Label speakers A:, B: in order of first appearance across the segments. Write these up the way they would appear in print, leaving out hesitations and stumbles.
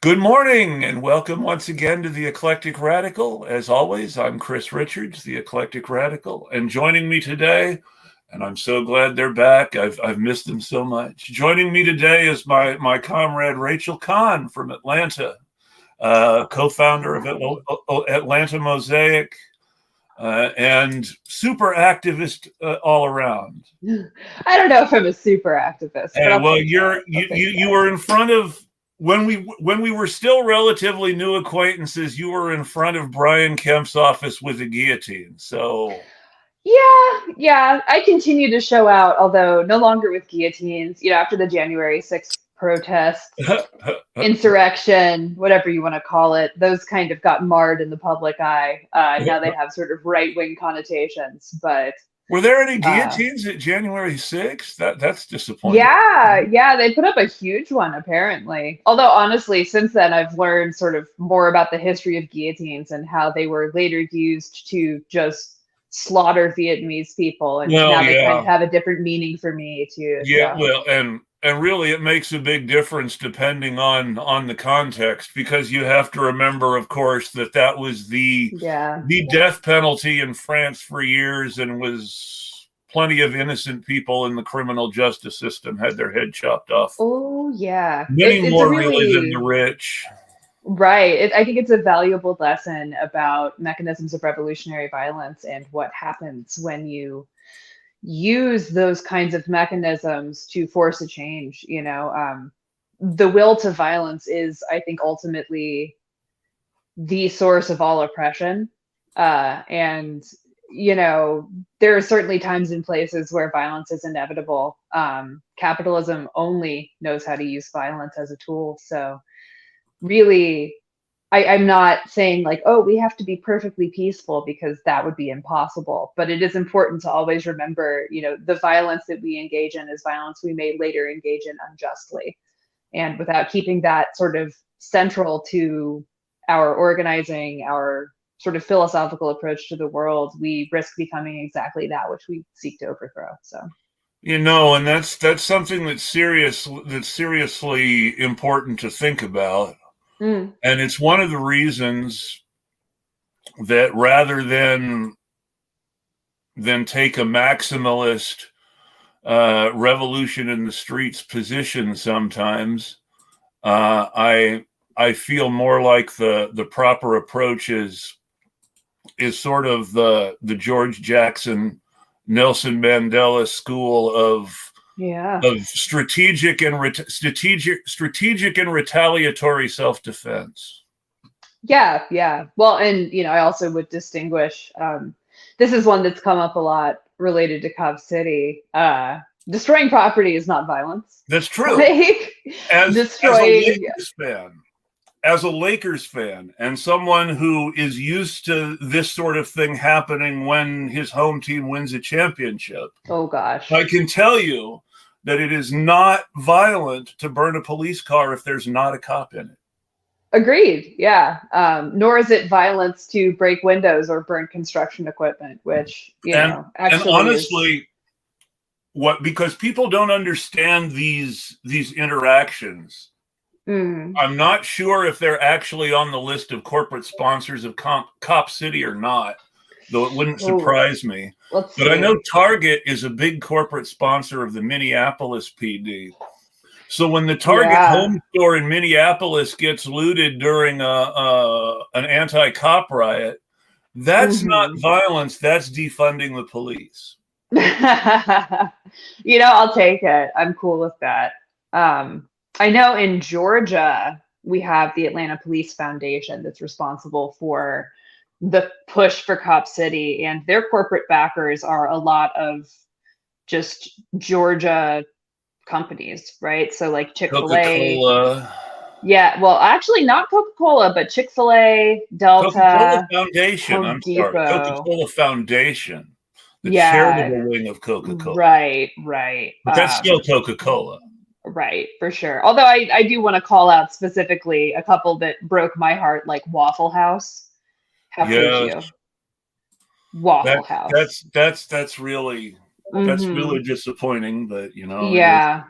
A: Good morning and welcome once again to the Eclectic Radical. As always, I'm Chris Richards, the Eclectic Radical, and joining me today, and I'm so glad they're back. I've missed them so much. Joining me today is my comrade Rachel Kahn from Atlanta, co-founder of Atlanta Mosaic, and super activist all around.
B: I don't know if I'm a super activist, but
A: Hey,
B: I'll
A: well,
B: take that.
A: you were in front of when we were still relatively new acquaintances. You were in front of Brian Kemp's office with a guillotine. So
B: Yeah. I continue to show out, although no longer with guillotines. After the January 6th protests, insurrection, whatever you want to call it, those kind of got marred in the public eye. Now they have sort of right-wing connotations, but
A: were there any guillotines at January 6th? That's disappointing.
B: yeah, they put up a huge one apparently. Although honestly, since then I've learned sort of more about the history of guillotines and how they were later used to just slaughter Vietnamese people, and
A: Well,
B: now they kind of
A: yeah,
B: have a different meaning for me too.
A: yeah. Well, and really, it makes a big difference depending on the context, because you have to remember, of course, that was
B: Yeah.
A: the death penalty in France for years, and was plenty of innocent people in the criminal justice system had their head chopped off.
B: Oh yeah.
A: Many
B: It's a
A: more really than the
B: really
A: rich.
B: right. I think it's a valuable lesson about mechanisms of revolutionary violence and what happens when you use those kinds of mechanisms to force a change. The will to violence is, I think, ultimately the source of all oppression. And there are certainly times and places where violence is inevitable. Capitalism only knows how to use violence as a tool. So really, I'm not saying like, oh, we have to be perfectly peaceful, because that would be impossible. But it is important to always remember, the violence that we engage in is violence we may later engage in unjustly. And without keeping that sort of central to our organizing, our sort of philosophical approach to the world, we risk becoming exactly that which we seek to overthrow. So,
A: And that's something that's seriously important to think about.
B: mm,
A: And it's one of the reasons that rather than take a maximalist revolution in the streets position sometimes, I feel more like the proper approach is sort of the George Jackson, Nelson Mandela school
B: yeah.
A: of strategic and retaliatory self-defense.
B: Yeah. Well, and I also would distinguish. This is one that's come up a lot related to Cobb City. Destroying property is not violence.
A: That's true.
B: Like
A: As
B: destroying.
A: As a Lakers fan, and someone who is used to this sort of thing happening when his home team wins a championship,
B: Oh gosh.
A: I can tell you that it is not violent to burn a police car if there's not a cop in it.
B: Agreed. Yeah. Nor is it violence to break windows or burn construction equipment, which
A: And
B: actually is.
A: honestly, because people don't understand these interactions.
B: Mm.
A: I'm not sure if they're actually on the list of corporate sponsors of Cop City or not, though it wouldn't
B: Oh,
A: surprise me.
B: let's
A: But I
B: see.
A: know Target is a big corporate sponsor of the Minneapolis PD. So when the Target
B: Yeah.
A: home store in Minneapolis gets looted during an anti-cop riot, that's not
B: Hmm.
A: violence. That's defunding the police.
B: I'll take it. I'm cool with that. I know in Georgia, we have the Atlanta Police Foundation that's responsible for the push for Cop City, and their corporate backers are a lot of just Georgia companies, right? So like Chick-fil-A.
A: Coca-Cola.
B: Yeah, well, actually not Coca-Cola, but Chick-fil-A,
A: Coca-Cola
B: Delta,
A: Foundation.
B: Home
A: I'm sorry.
B: Depot.
A: Coca-Cola Foundation, the
B: Yeah,
A: charitable wing of Coca-Cola.
B: right.
A: But that's still Coca-Cola.
B: Right, for sure. Although I do want to call out specifically a couple that broke my heart, like Waffle House. How could
A: Yes,
B: you? Waffle
A: that
B: House.
A: that's really
B: Hmm.
A: disappointing. But it is.
B: Yeah.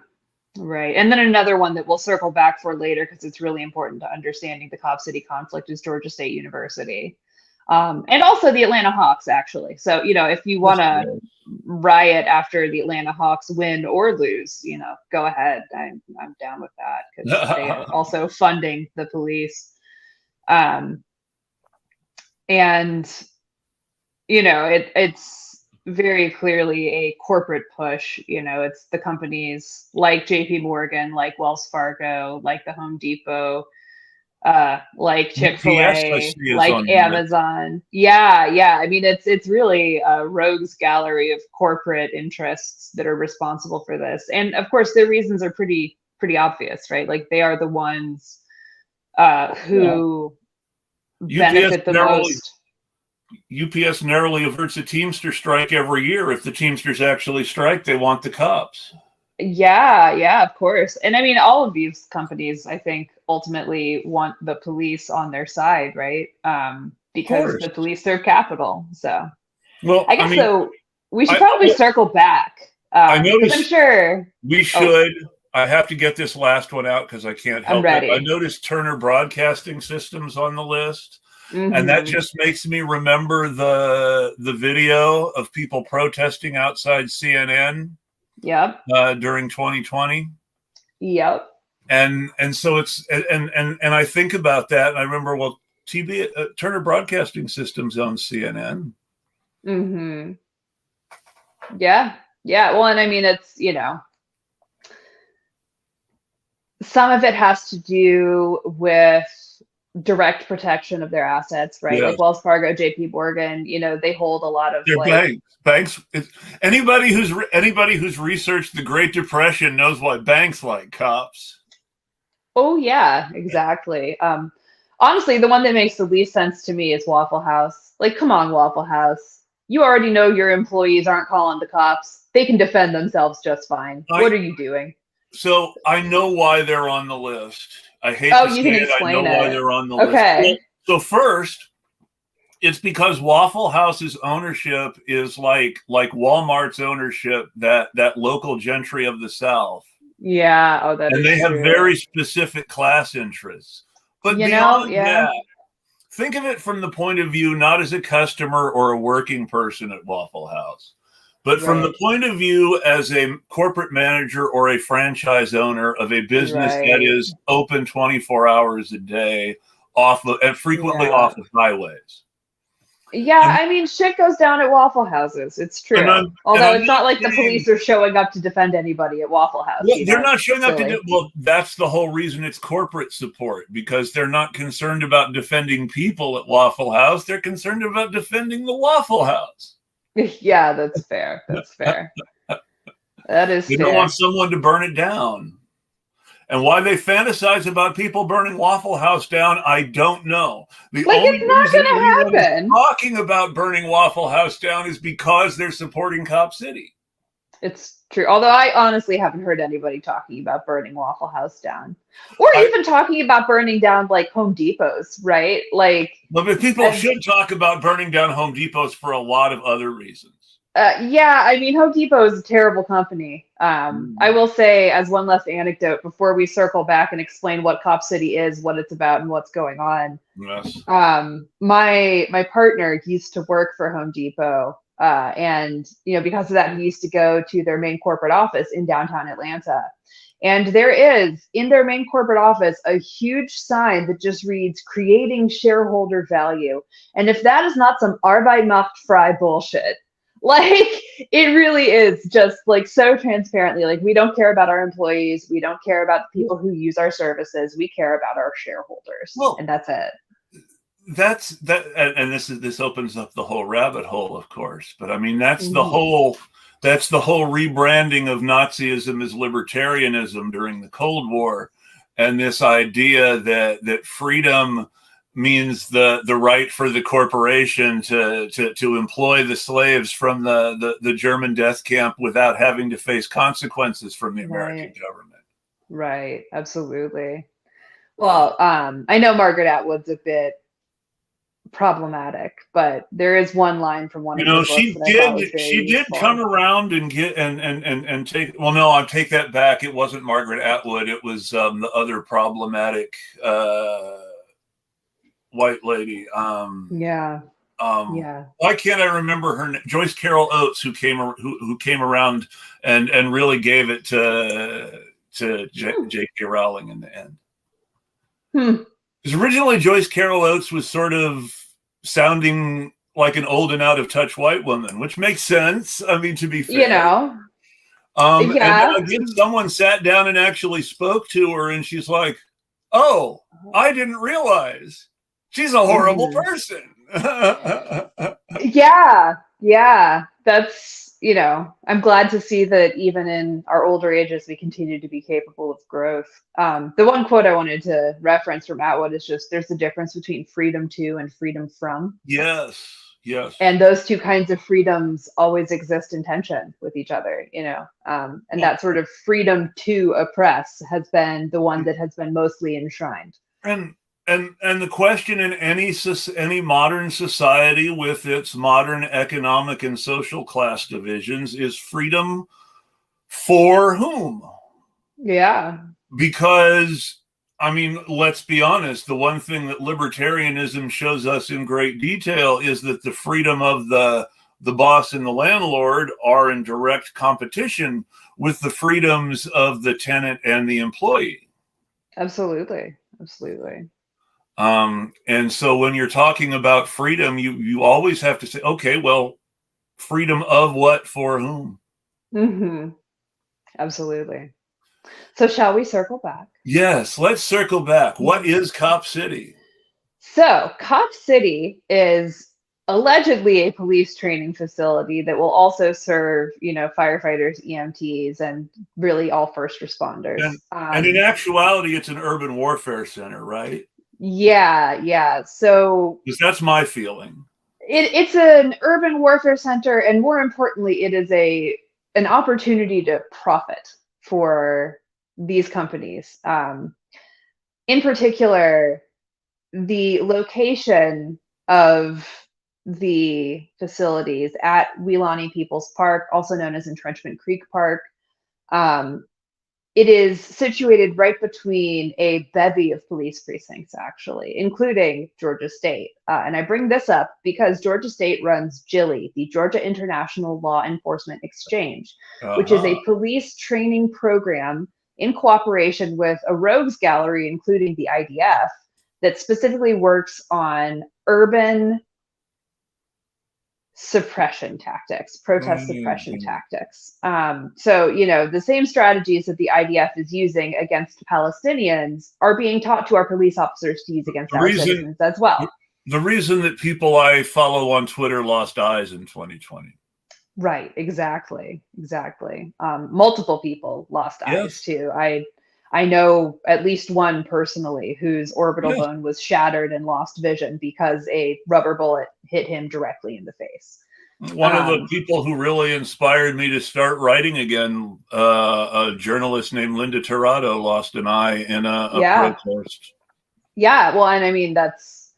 B: Right. And then another one that we'll circle back for later because it's really important to understanding the Cop City conflict is Georgia State University. And also the Atlanta Hawks, actually. So, if you want to riot after the Atlanta Hawks win or lose, go ahead. I'm down with that because they are also funding the police. And, it's very clearly a corporate push. It's the companies like JP Morgan, like Wells Fargo, like the Home Depot, like Chick-fil-A, like Amazon. Yeah. I mean, it's really a rogues gallery of corporate interests that are responsible for this. And of course, their reasons are pretty obvious, right? Like they are the ones who benefit the most.
A: UPS narrowly averts a Teamster strike every year. If the Teamsters actually strike, they want the cops.
B: Yeah, of course. And I mean, all of these companies, I think, ultimately want the police on their side, right? Because the police serve capital. So,
A: well,
B: I guess so. We should probably circle back.
A: I noticed.
B: I'm sure
A: we should. I have to get this last one out because I can't help it. I noticed Turner Broadcasting Systems on the list. Mm-hmm. And that just makes me remember the video of people protesting outside CNN.
B: Yep.
A: During 2020.
B: Yep.
A: And so it's and I think about that and I remember, well, Turner Broadcasting Systems owns CNN.
B: Mm-hmm. Yeah. Well, and I mean, it's, some of it has to do with direct protection of their assets, right? Yes. Like Wells Fargo, JP Morgan, they hold a lot of
A: banks. Anybody who's researched the Great Depression knows why banks like cops.
B: Oh yeah, exactly. Honestly, the one that makes the least sense to me is Waffle House. Like, come on, Waffle House. You already know your employees aren't calling the cops. They can defend themselves just fine. What are you doing?
A: So I know why they're on the list. I hate to say it. I know why they're on the list.
B: Okay.
A: So first, it's because Waffle House's ownership is like Walmart's ownership, that local gentry of the South.
B: Yeah. Oh,
A: and they have very specific class interests. But beyond that, think of it from the point of view not as a customer or a working person at Waffle House, but from the point of view as a corporate manager or a franchise owner of a business that is open 24 hours a day and frequently off of highways.
B: Yeah, I mean, shit goes down at Waffle Houses. It's true. Although it's not like the police are showing up to defend anybody at Waffle House.
A: Well, they're not showing up to do. Well, that's the whole reason it's corporate support, because they're not concerned about defending people at Waffle House. They're concerned about defending the Waffle House.
B: Yeah, that's fair. That's fair. That is fair.
A: They don't want someone to burn it down. And why they fantasize about people burning Waffle House down, I don't know. The only
B: it's not going to happen.
A: Talking about burning Waffle House down is because they're supporting Cop City.
B: It's true. Although I honestly haven't heard anybody talking about burning Waffle House down, or even talking about burning down like Home Depots, right?
A: But people should talk about burning down Home Depots for a lot of other reasons.
B: Yeah, I mean, Home Depot is a terrible company. I will say, as one last anecdote, before we circle back and explain what Cop City is, what it's about, and what's going on.
A: Yes.
B: My partner used to work for Home Depot, and because of that, he used to go to their main corporate office in downtown Atlanta. And there is, in their main corporate office, a huge sign that just reads, "Creating shareholder value." And if that is not some Arbeit macht frei bullshit, it really is just so transparently, we don't care about our employees. We don't care about the people who use our services. We care about our shareholders. And that's it.
A: And this opens up the whole rabbit hole, of course. But I mean, that's the whole rebranding of Nazism as libertarianism during the Cold War. And this idea that freedom means the right for the corporation to employ the slaves from the German death camp without having to face consequences from the American government.
B: Right. Absolutely. Well, I know Margaret Atwood's a bit problematic. But there is one line from one
A: You
B: of
A: know,
B: your books that I thought was very
A: she did come
B: useful.
A: around and get and take. Well, no, I take that back. It wasn't Margaret Atwood. It was the other problematic white lady.
B: Yeah, yeah.
A: Why can't I remember her name? Joyce Carol Oates, who came around and really gave it to J.K. Rowling in the end. Because originally Joyce Carol Oates was sort of sounding like an old and out of touch white woman, which makes sense. I mean, to be fair,
B: You know,
A: and then
B: yeah.
A: I guess someone sat down and actually spoke to her, and she's like, "Oh, I didn't realize she's a horrible person."
B: Yeah, yeah. That's, I'm glad to see that even in our older ages, we continue to be capable of growth. The one quote I wanted to reference from Atwood is just, there's a difference between freedom to and freedom from.
A: Yes, yes.
B: And those two kinds of freedoms always exist in tension with each other, and that sort of freedom to oppress has been the one that has been mostly enshrined.
A: And the question in any modern society with its modern economic and social class divisions is freedom for whom?
B: Yeah.
A: Because, I mean, let's be honest, the one thing that libertarianism shows us in great detail is that the freedom of the boss and the landlord are in direct competition with the freedoms of the tenant and the employee.
B: Absolutely. Absolutely.
A: And so when you're talking about freedom, you always have to say, okay, well, freedom of what, for whom?
B: Mm-hmm. Absolutely. So shall we circle back?
A: Yes, let's circle back. What is Cop City?
B: So Cop City is allegedly a police training facility that will also serve, firefighters, EMTs, and really all first responders.
A: And in actuality, it's an urban warfare center, right?
B: Yeah. So
A: because that's my feeling.
B: It's an urban warfare center, and more importantly, it is an opportunity to profit for these companies. In particular, the location of the facilities at Weelaunee People's Park, also known as Entrenchment Creek Park. It is situated right between a bevy of police precincts, actually, including Georgia State. And I bring this up because Georgia State runs GILEE, the Georgia International Law Enforcement Exchange, which is a police training program in cooperation with a rogues gallery, including the IDF, that specifically works on urban suppression tactics, protest suppression tactics. So, the same strategies that the IDF is using against Palestinians are being taught to our police officers to use against our citizens as well.
A: The reason that people I follow on Twitter lost eyes in 2020.
B: Right, exactly. Multiple people lost eyes too. I know at least one personally whose orbital bone was shattered and lost vision because a rubber bullet hit him directly in the face.
A: One of the people who really inspired me to start writing again, a journalist named Linda Tirado, lost an eye in a protest.
B: Yeah, well, and I mean, that's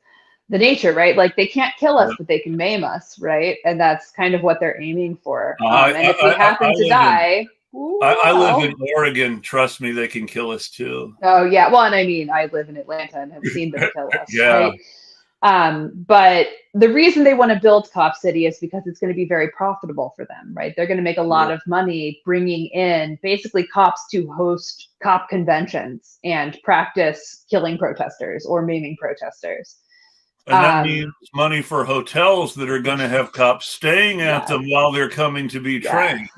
B: the nature, right? Like, they can't kill us, but they can maim us, right? And that's kind of what they're aiming for. And if we happen to die...
A: I live in Oregon. Trust me, they can kill us too.
B: Oh yeah, well, and I mean, I live in Atlanta and have seen them kill us, right? But the reason they want to build Cop City is because it's going to be very profitable for them, right? They're going to make a lot of money bringing in basically cops to host cop conventions and practice killing protesters or maiming protesters.
A: And that means money for hotels that are going to have cops staying at them while they're coming to be trained.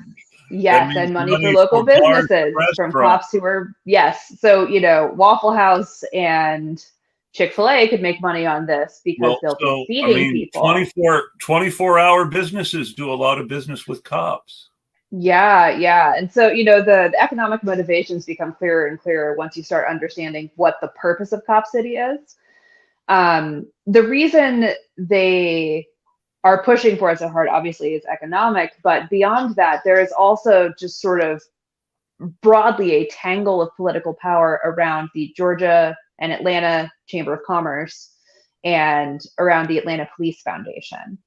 B: Yes, and money for local businesses from cops who are, So, Waffle House and Chick-fil-A could make money on this because they'll be feeding people.
A: 24-hour businesses do a lot of business with cops.
B: Yeah. And so, the economic motivations become clearer and clearer once you start understanding what the purpose of Cop City is. The reason they are pushing for it so hard, obviously, is economic. But beyond that, there is also just sort of broadly a tangle of political power around the Georgia and Atlanta Chamber of Commerce and around the Atlanta Police Foundation,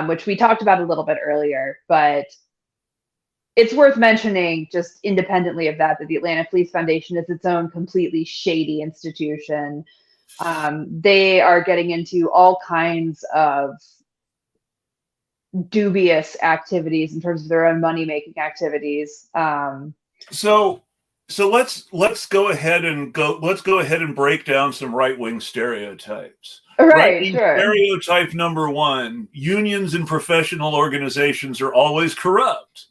B: which we talked about a little bit earlier, but it's worth mentioning just independently of that the Atlanta Police Foundation is its own completely shady institution. They are getting into all kinds of dubious activities in terms of their own money-making activities.
A: So let's go ahead and break down some right-wing stereotypes.
B: Right, sure.
A: Stereotype number one: unions and professional organizations are always corrupt.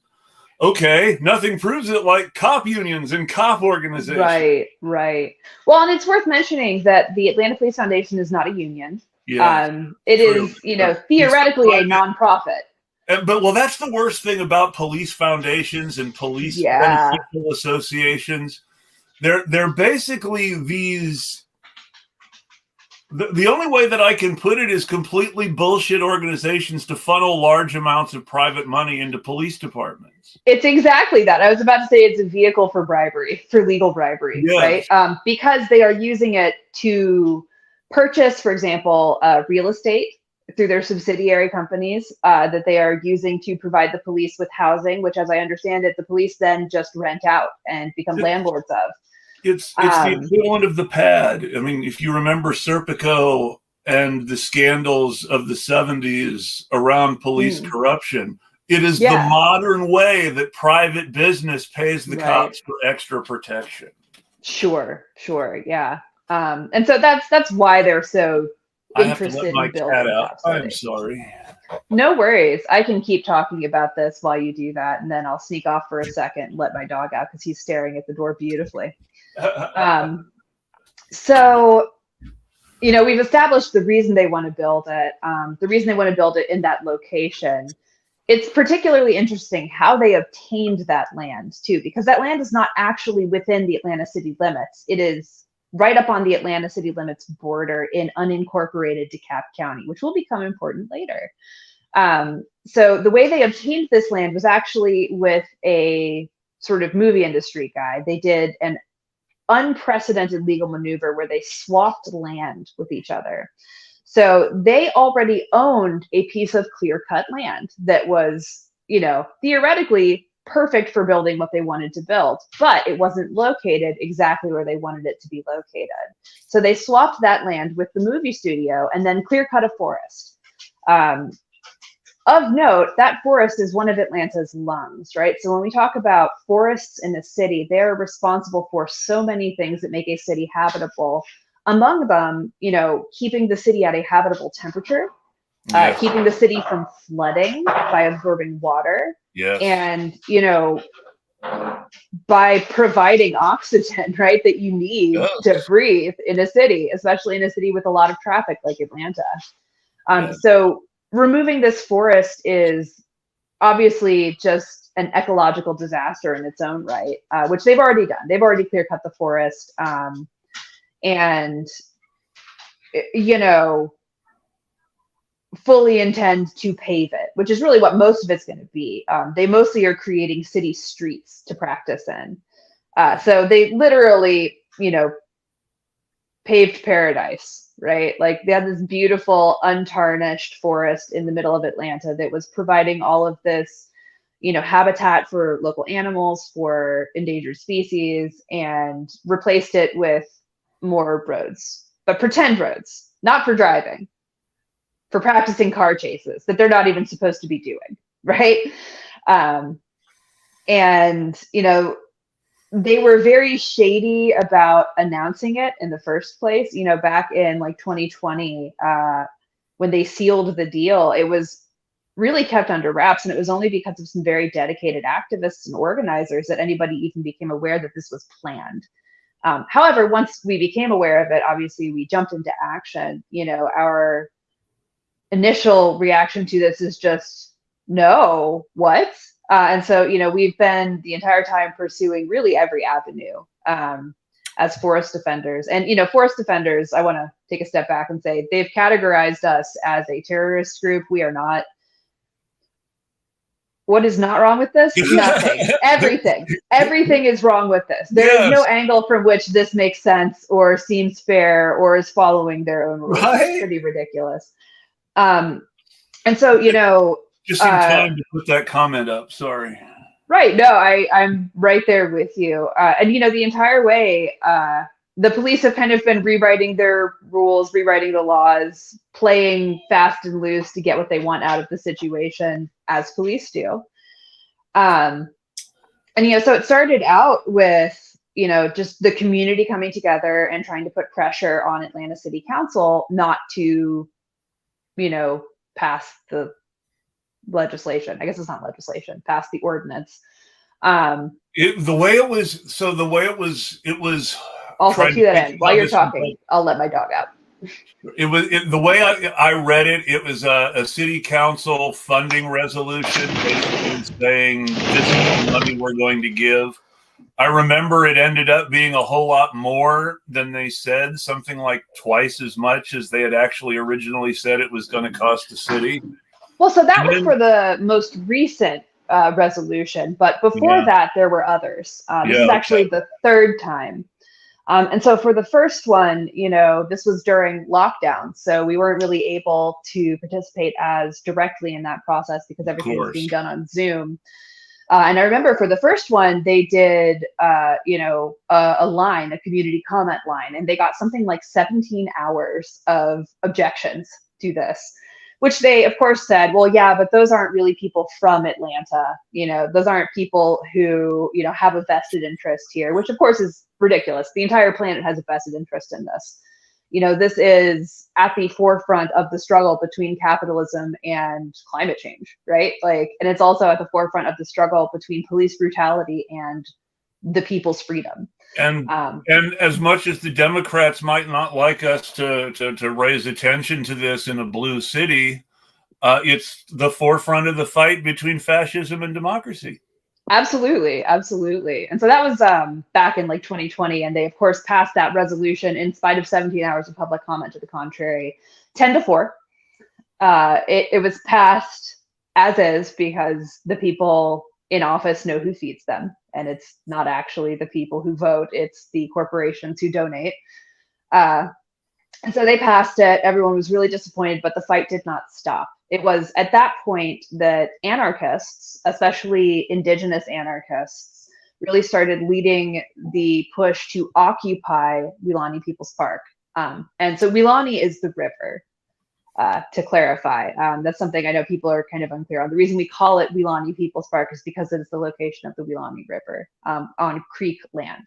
A: Okay, nothing proves it like cop unions and cop organizations.
B: Right. Well, and it's worth mentioning that the Atlanta Police Foundation is not a union.
A: Yeah,
B: it
A: true.
B: is, theoretically a nonprofit.
A: But that's the worst thing about police foundations and police beneficial associations. They're basically these. The only way that I can put it is completely bullshit organizations to funnel large amounts of private money into police departments.
B: It's exactly that. I was about to say it's a vehicle for bribery, for legal bribery, yes. Right? Because they are using it to purchase, for example, real estate through their subsidiary companies that they are using to provide the police with housing, which, as I understand it, the police then just rent out and become landlords of.
A: It's the equivalent of the pad. I mean, if you remember Serpico and the scandals of the 70s around police corruption, it is the modern way that private business pays the cops for extra protection.
B: Sure, yeah. And so that's why they're so interested in building out.
A: I'm sorry.
B: No worries. I can keep talking about this while you do that, and then I'll sneak off for a second and let my dog out because he's staring at the door beautifully. So, we've established the reason they want to build it, the reason they want to build it in that location. It's particularly interesting how they obtained that land, too, because that land is not actually within the Atlanta city limits. It is right up on the Atlanta city limits border in unincorporated DeKalb County, which will become important later. So the way they obtained this land was actually with a sort of movie industry guy. They did an unprecedented legal maneuver where they swapped land with each other. So they already owned a piece of clear-cut land that was, theoretically perfect for building what they wanted to build, but it wasn't located exactly where they wanted it to be located. So they swapped that land with the movie studio and then clear-cut a forest. Of note, that forest is one of Atlanta's lungs, right? So when we talk about forests in a city, they're responsible for so many things that make a city habitable. Among them, keeping the city at a habitable temperature, keeping the city from flooding by absorbing water, and, by providing oxygen, right, that you need to breathe in a city, especially in a city with a lot of traffic like Atlanta. So removing this forest is obviously just an ecological disaster in its own right, which they've already done. They've already clear cut the forest, and fully intend to pave it, which is really what most of it's going to be. They mostly are creating city streets to practice in. So they literally, paved paradise, right? Like they had this beautiful untarnished forest in the middle of Atlanta that was providing all of this, habitat for local animals, for endangered species, and replaced it with more roads, but pretend roads, not for driving, for practicing car chases that they're not even supposed to be doing, right? And, they were very shady about announcing it in the first place. Back in like 2020, when they sealed the deal, it was really kept under wraps. And it was only because of some very dedicated activists and organizers that anybody even became aware that this was planned. However, once we became aware of it, obviously we jumped into action. Our initial reaction to this is just, no, what? And so, we've been the entire time pursuing really every avenue as forest defenders. And, forest defenders, I want to take a step back and say they've categorized us as a terrorist group. We are not. What is not wrong with this? Nothing. Everything is wrong with this. There is no angle from which this makes sense or seems fair or is following their own rules.
A: Right?
B: It's pretty ridiculous. And so, you know,
A: just in time to put that comment up. Sorry.
B: Right. No, I'm right there with you. And, you know, the entire way, the police have kind of been rewriting their rules, rewriting the laws, playing fast and loose to get what they want out of the situation, as police do. And, you know, so it started out with, you know, just the community coming together and trying to put pressure on Atlanta City Council not to, you know, pass the legislation. I guess it's not legislation, pass the ordinance.
A: The way it was.
B: Also, to that end, while you're talking, I'll let my dog out.
A: The way I read it, it was a city council funding resolution basically saying this is the money we're going to give. I remember it ended up being a whole lot more than they said, something like twice as much as they had actually originally said it was going to cost the city.
B: Well, so that was for the most recent resolution, but before that, there were others. This is actually the third time. And so for the first one, you know, this was during lockdown, so we weren't really able to participate as directly in that process because everything was being done on Zoom. And I remember for the first one, they did, you know, a line, a community comment line, and they got something like 17 hours of objections to this, which they, of course, said, well, yeah, but those aren't really people from Atlanta. You know, those aren't people who, you know, have a vested interest here, which, of course, is ridiculous. The entire planet has a vested interest in this. You know, this is at the forefront of the struggle between capitalism and climate change, right? Like, and it's also at the forefront of the struggle between police brutality and the people's freedom.
A: And as much as the Democrats might not like us to raise attention to this in a blue city, it's the forefront of the fight between fascism and democracy.
B: Absolutely, absolutely. And so that was back in like 2020, and they of course passed that resolution in spite of 17 hours of public comment to the contrary, 10-4. It was passed as is because the people in office know who feeds them, and it's not actually the people who vote, it's the corporations who donate. And so they passed it. Everyone was really disappointed, but the fight did not stop. It was at that point that anarchists, especially indigenous anarchists, really started leading the push to occupy Weelaunee People's Park. And so Weelaunee is the river, to clarify. That's something I know people are kind of unclear on. The reason we call it Weelaunee People's Park is because it is the location of the Weelaunee River on Creek land.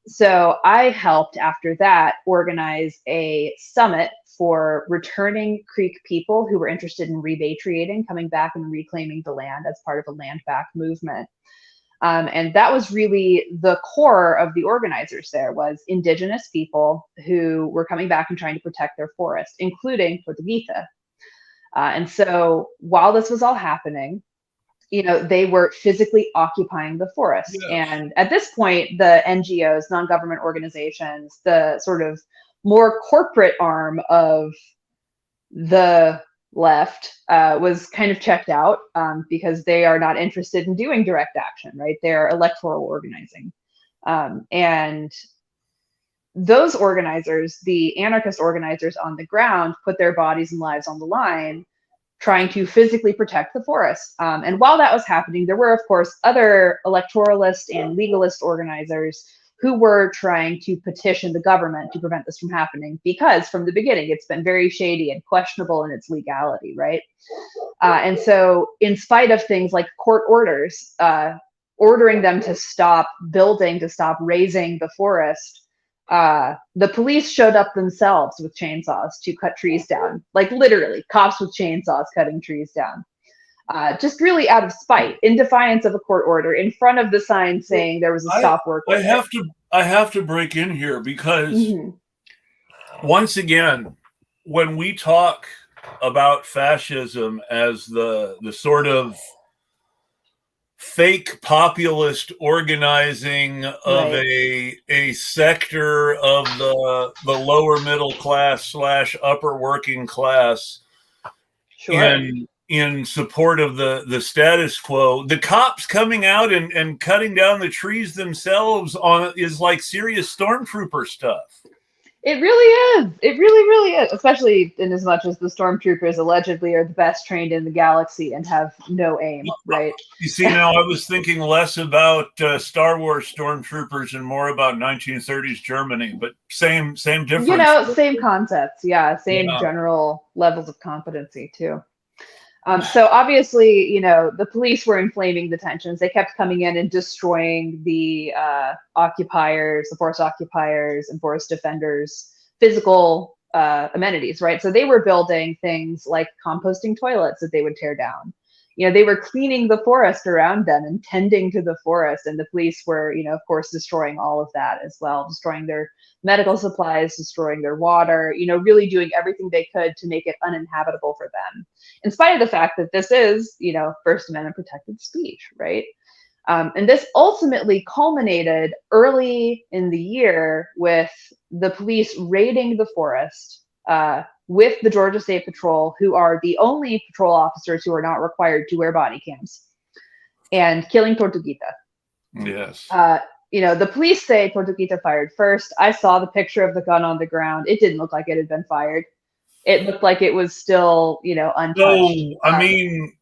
B: So I helped after that organize a summit for returning Creek people who were interested in repatriating, coming back and reclaiming the land as part of a land back movement. And that was really the core of the organizers there, was indigenous people who were coming back and trying to protect their forest, including Portuguesa. And so while this was all happening, you know, they were physically occupying the forest. Yes. And at this point, the NGOs, non-government organizations, the sort of more corporate arm of the left was kind of checked out because they are not interested in doing direct action, right? They're electoral organizing. And those organizers, the anarchist organizers on the ground, put their bodies and lives on the line, trying to physically protect the forest. And while that was happening, there were, of course, other electoralist and legalist organizers who were trying to petition the government to prevent this from happening, because from the beginning, it's been very shady and questionable in its legality, right? And so in spite of things like court orders, ordering them to stop building, to stop razing the forest, the police showed up themselves with chainsaws to cut trees down, like literally cops with chainsaws cutting trees down, just really out of spite, in defiance of a court order, in front of the sign saying there was a stop work order.
A: I have to break in here because once again, when we talk about fascism as the sort of fake populist organizing of a sector of the lower middle class / upper working class in support of the status quo. The cops coming out and cutting down the trees themselves is like serious stormtrooper stuff.
B: It really is. It really is. Especially in as much as the stormtroopers allegedly are the best trained in the galaxy and have no aim, right?
A: You see, now I was thinking less about Star Wars stormtroopers and more about 1930s Germany, but same difference.
B: You know, same concepts. Yeah, same general levels of competency too. So obviously, you know, the police were inflaming the tensions. They kept coming in and destroying the occupiers, the forest occupiers and forest defenders' physical amenities, right? So they were building things like composting toilets that they would tear down. You know, they were cleaning the forest around them and tending to the forest, and the police were, you know, of course, destroying all of that as well, destroying their medical supplies, destroying their water, you know, really doing everything they could to make it uninhabitable for them, in spite of the fact that this is, you know, First Amendment protected speech, right? And this ultimately culminated early in the year with the police raiding the forest with the Georgia State Patrol, who are the only patrol officers who are not required to wear body cams, and killing Tortuguita.
A: Yes.
B: You know, the police say Tortuguita fired first. I saw the picture of the gun on the ground. It didn't look like it had been fired. It looked like it was still, you know, untouched.
A: So, I mean,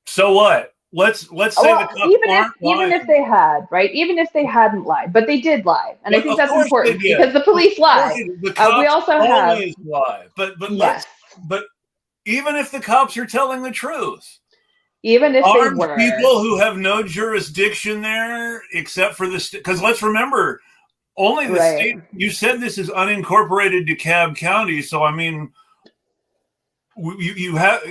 A: so what? Let's say the cops
B: even if they had, right? Even if they hadn't lied, but they did lie, and I think that's important because the police lied. We also have
A: lie, but
B: yes.
A: But even if the cops are telling the truth,
B: even if
A: armed
B: they were
A: people who have no jurisdiction there except for the because let's remember, only the state. You said this is unincorporated DeKalb County, so I mean. You have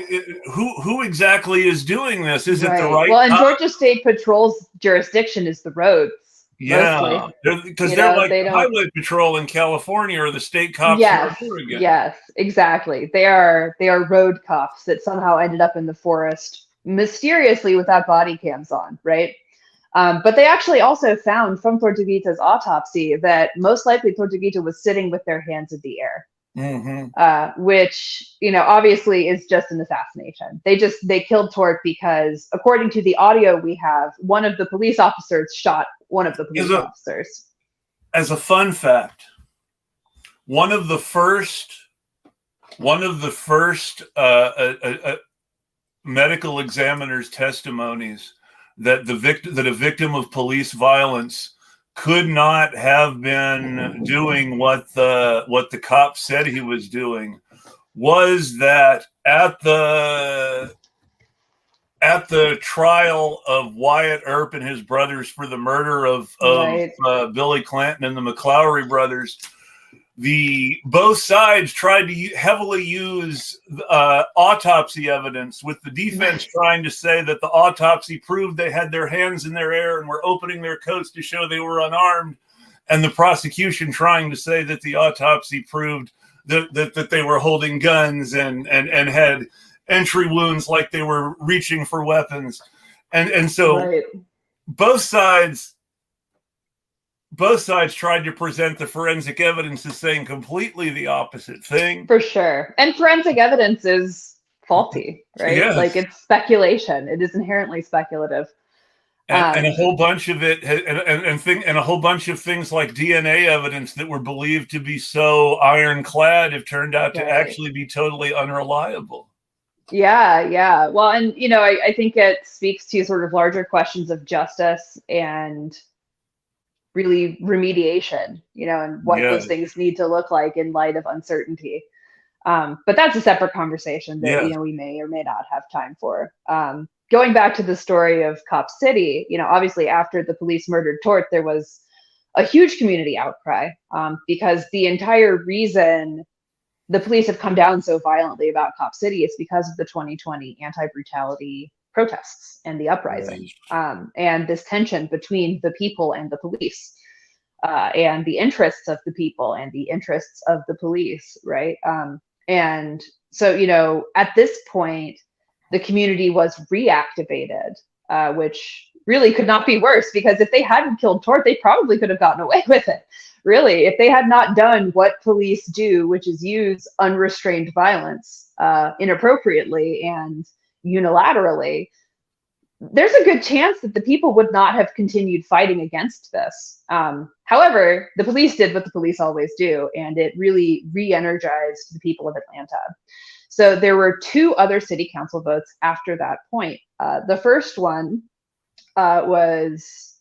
A: who exactly is doing this? Is it the right?
B: Well, and Georgia State Patrol's jurisdiction is the roads.
A: Yeah, because they're like the highway patrol in California or the state cops in Oregon.
B: Yes, exactly. They are road cops that somehow ended up in the forest mysteriously without body cams on, right? But they actually also found from Tortuguita's autopsy that most likely Tortuguita was sitting with their hands in the air.
A: Mm-hmm.
B: Which, you know, obviously is just an assassination. They killed Tort because, according to the audio we have, one of the police officers shot one of the police officers.
A: As a fun fact, one of the first medical examiner's testimonies that a victim of police violence could not have been doing what the cop said he was doing was that at the trial of Wyatt Earp and his brothers for the murder of Billy Clanton and the McClowry brothers, both sides tried to heavily use autopsy evidence, with the defense trying to say that the autopsy proved they had their hands in their air and were opening their coats to show they were unarmed, and the prosecution trying to say that the autopsy proved that they were holding guns and had entry wounds like they were reaching for weapons. And so both sides tried to present the forensic evidence as saying completely the opposite thing.
B: For sure. And forensic evidence is faulty, right?
A: Yes.
B: Like, it's speculation. It is inherently speculative.
A: And a whole bunch of it, and a whole bunch of things like DNA evidence that were believed to be so ironclad have turned out to actually be totally unreliable.
B: Yeah. Well, and, you know, I think it speaks to sort of larger questions of justice and really remediation, you know, and what those things need to look like in light of uncertainty. But that's a separate conversation that, you know, we may or may not have time for. Going back to the story of Cop City, you know, obviously after the police murdered Tort, there was a huge community outcry because the entire reason the police have come down so violently about Cop City is because of the 2020 anti-brutality protests and the uprising, and this tension between the people and the police, and the interests of the people and the interests of the police, right? And so, you know, at this point, the community was reactivated, which really could not be worse, because if they hadn't killed Tort, they probably could have gotten away with it. Really, if they had not done what police do, which is use unrestrained violence inappropriately and unilaterally, there's a good chance that the people would not have continued fighting against this. However, the police did what the police always do, and it really re-energized the people of Atlanta. So there were 2 other city council votes after that point. The first one was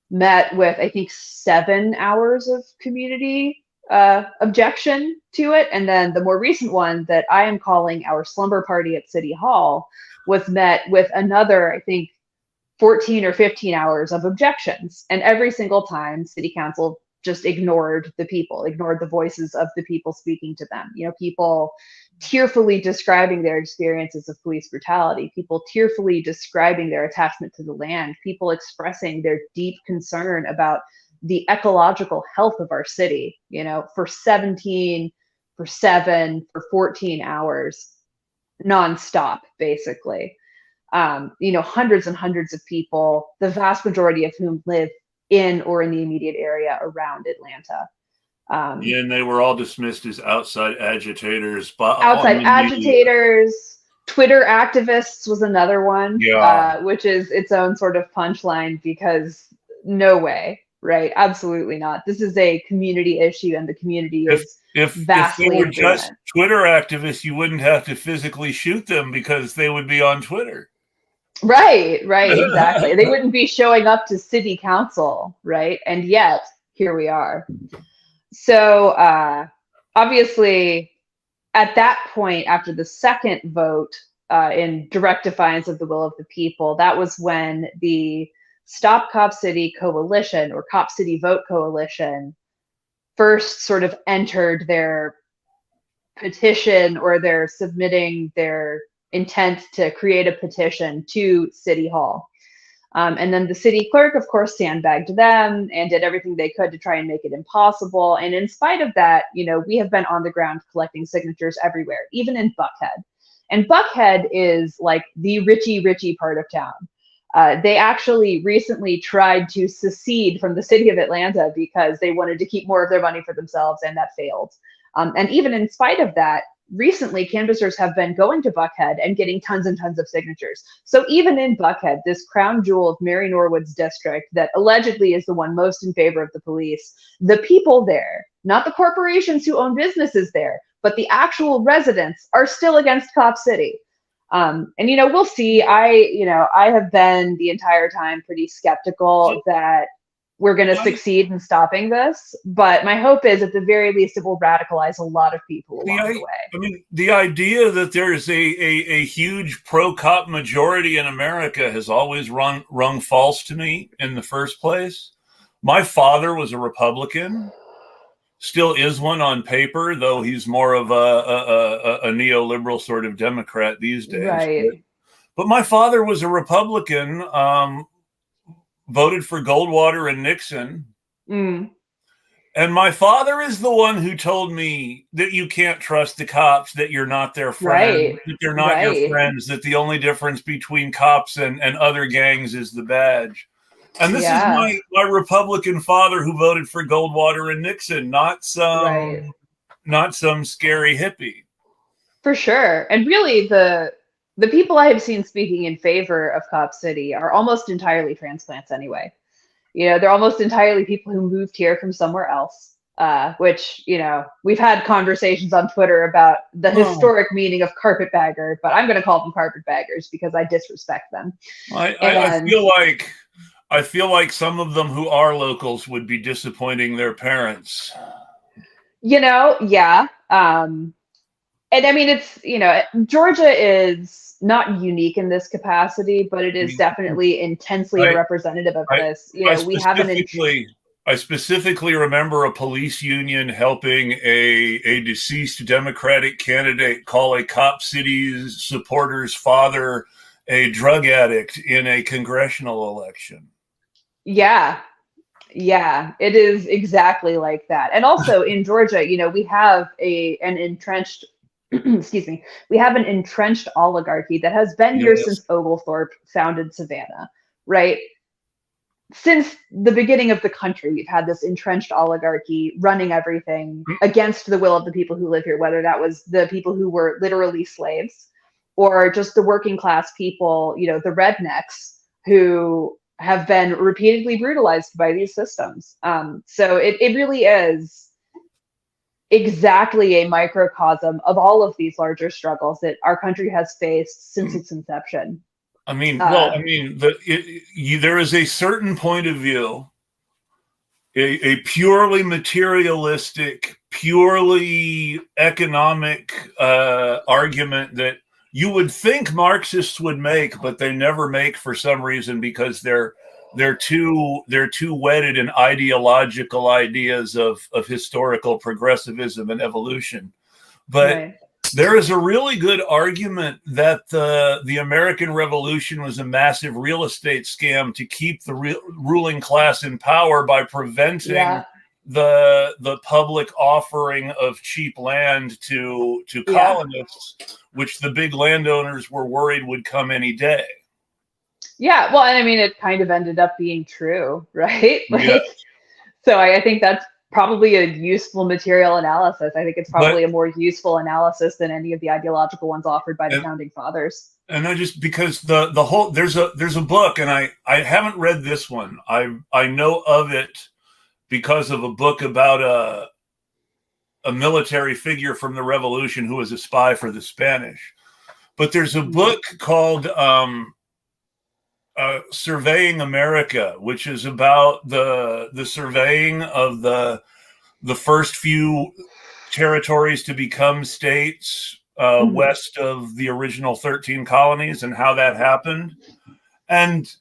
B: met with, I think, 7 hours of community objection to it. And then the more recent one that I am calling our slumber party at City Hall was met with another, I think, 14 or 15 hours of objections. And every single time, City Council just ignored the people, ignored the voices of the people speaking to them. You know, people tearfully describing their experiences of police brutality, people tearfully describing their attachment to the land, people expressing their deep concern about the ecological health of our city, you know, for 17, for 7, for 14 hours, nonstop, basically. You know, hundreds and hundreds of people, the vast majority of whom live in or in the immediate area around Atlanta.
A: And they were all dismissed as outside agitators.
B: Outside agitators, Twitter activists was another one, which is its own sort of punchline, because no way, right? Absolutely not. This is a community issue, and the community is vastly
A: if they were just Twitter activists, you wouldn't have to physically shoot them because they would be on Twitter.
B: Right, exactly. They wouldn't be showing up to city council, right? And yet, here we are. So, obviously, at that point, after the second vote in direct defiance of the will of the people, that was when the Stop Cop City Coalition, or Cop City Vote Coalition, first sort of entered their petition, or they're submitting their intent to create a petition to City Hall. And then the city clerk, of course, sandbagged them and did everything they could to try and make it impossible. And in spite of that, you know, we have been on the ground collecting signatures everywhere, even in Buckhead. And Buckhead is like the richy part of town. They actually recently tried to secede from the city of Atlanta because they wanted to keep more of their money for themselves, and that failed. And even in spite of that, recently canvassers have been going to Buckhead and getting tons and tons of signatures. So even in Buckhead, this crown jewel of Mary Norwood's district that allegedly is the one most in favor of the police, the people there, not the corporations who own businesses there, but the actual residents, are still against Cop City. And, you know, we'll see. I have been the entire time pretty skeptical that we're going to succeed in stopping this. But my hope is, at the very least, it will radicalize a lot of people along the way.
A: I mean, the idea that there's a huge pro-cop majority in America has always rung false to me in the first place. My father was a Republican, still is one on paper, though he's more of a neoliberal sort of Democrat these days.
B: Right.
A: But my father was a Republican, voted for Goldwater and Nixon. And my father is the one who told me that you can't trust the cops, that you're not their friend, that they're not your friends, that the only difference between cops and other gangs is the badge. And this is my Republican father who voted for Goldwater and Nixon, not some scary hippie.
B: For sure. And really, the people I have seen speaking in favor of Cop City are almost entirely transplants anyway. You know, they're almost entirely people who moved here from somewhere else, which, you know, we've had conversations on Twitter about the historic meaning of carpetbagger, but I'm going to call them carpetbaggers because I disrespect them.
A: I feel like some of them who are locals would be disappointing their parents.
B: You know, yeah. And I mean, it's, you know, Georgia is not unique in this capacity, but it is definitely intensely representative of this. You know, we have
A: I specifically remember a police union helping a deceased Democratic candidate call a Cop City's supporter's father a drug addict in a congressional election.
B: Yeah, it is exactly like that. And also in Georgia, you know, we have an entrenched we have an entrenched oligarchy that has been here since Oglethorpe founded Savannah, right? since the beginning of the country, we've had this entrenched oligarchy running everything against the will of the people who live here, whether that was the people who were literally slaves or just the working class people, the rednecks who have been repeatedly brutalized by these systems. So it really is exactly a microcosm of all of these larger struggles that our country has faced since its inception.
A: There is a certain point of view, a purely materialistic, purely economic argument that you would think Marxists would make, but they never make for some reason because they're too wedded in ideological ideas of historical progressivism and evolution. But
B: right.
A: There is a really good argument that the American Revolution was a massive real estate scam to keep the ruling class in power by preventing the public offering of cheap land to colonists, which the big landowners were worried would come any day.
B: Yeah, well, and I mean, it kind of ended up being true, right?
A: Yes.
B: So I think that's probably a useful material analysis. I think it's probably a more useful analysis than any of the ideological ones offered by the founding fathers.
A: And I just, because the whole, there's a book, and I haven't read this one. I know of it because of a book about a military figure from the Revolution who was a spy for the Spanish. But there's a book called Surveying America, which is about the surveying of the first few territories to become states west of the original 13 colonies and how that happened. And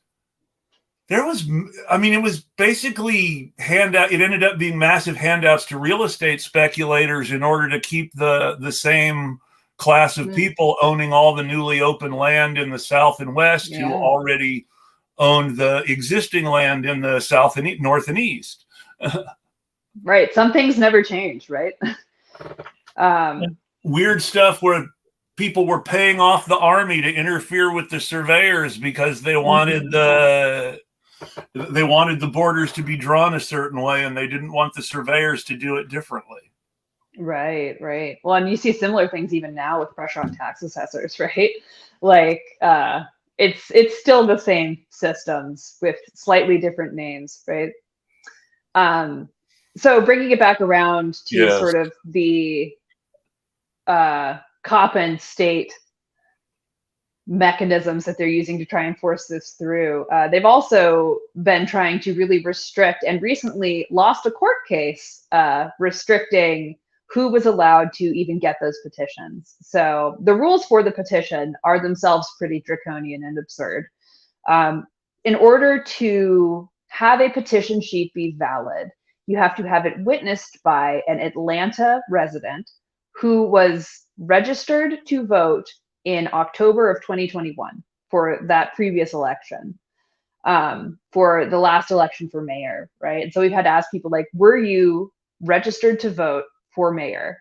A: there was, it was basically it ended up being massive handouts to real estate speculators in order to keep the same class of people owning all the newly open land in the South and West who already owned the existing land in the South and North and East.
B: Right. Some things never change, right?
A: Weird stuff where people were paying off the army to interfere with the surveyors because they wanted the borders to be drawn a certain way, and they didn't want the surveyors to do it differently.
B: Right. Well, and you see similar things even now with pressure on tax assessors, right? Like it's still the same systems with slightly different names, right? So bringing it back around to sort of the cop and state mechanisms that they're using to try and force this through. They've also been trying to really restrict, and recently lost a court case restricting who was allowed to even get those petitions. So the rules for the petition are themselves pretty draconian and absurd. In order to have a petition sheet be valid, you have to have it witnessed by an Atlanta resident who was registered to vote in October of 2021 for that previous election, for the last election for mayor, right? And so we've had to ask people like, were you registered to vote for mayor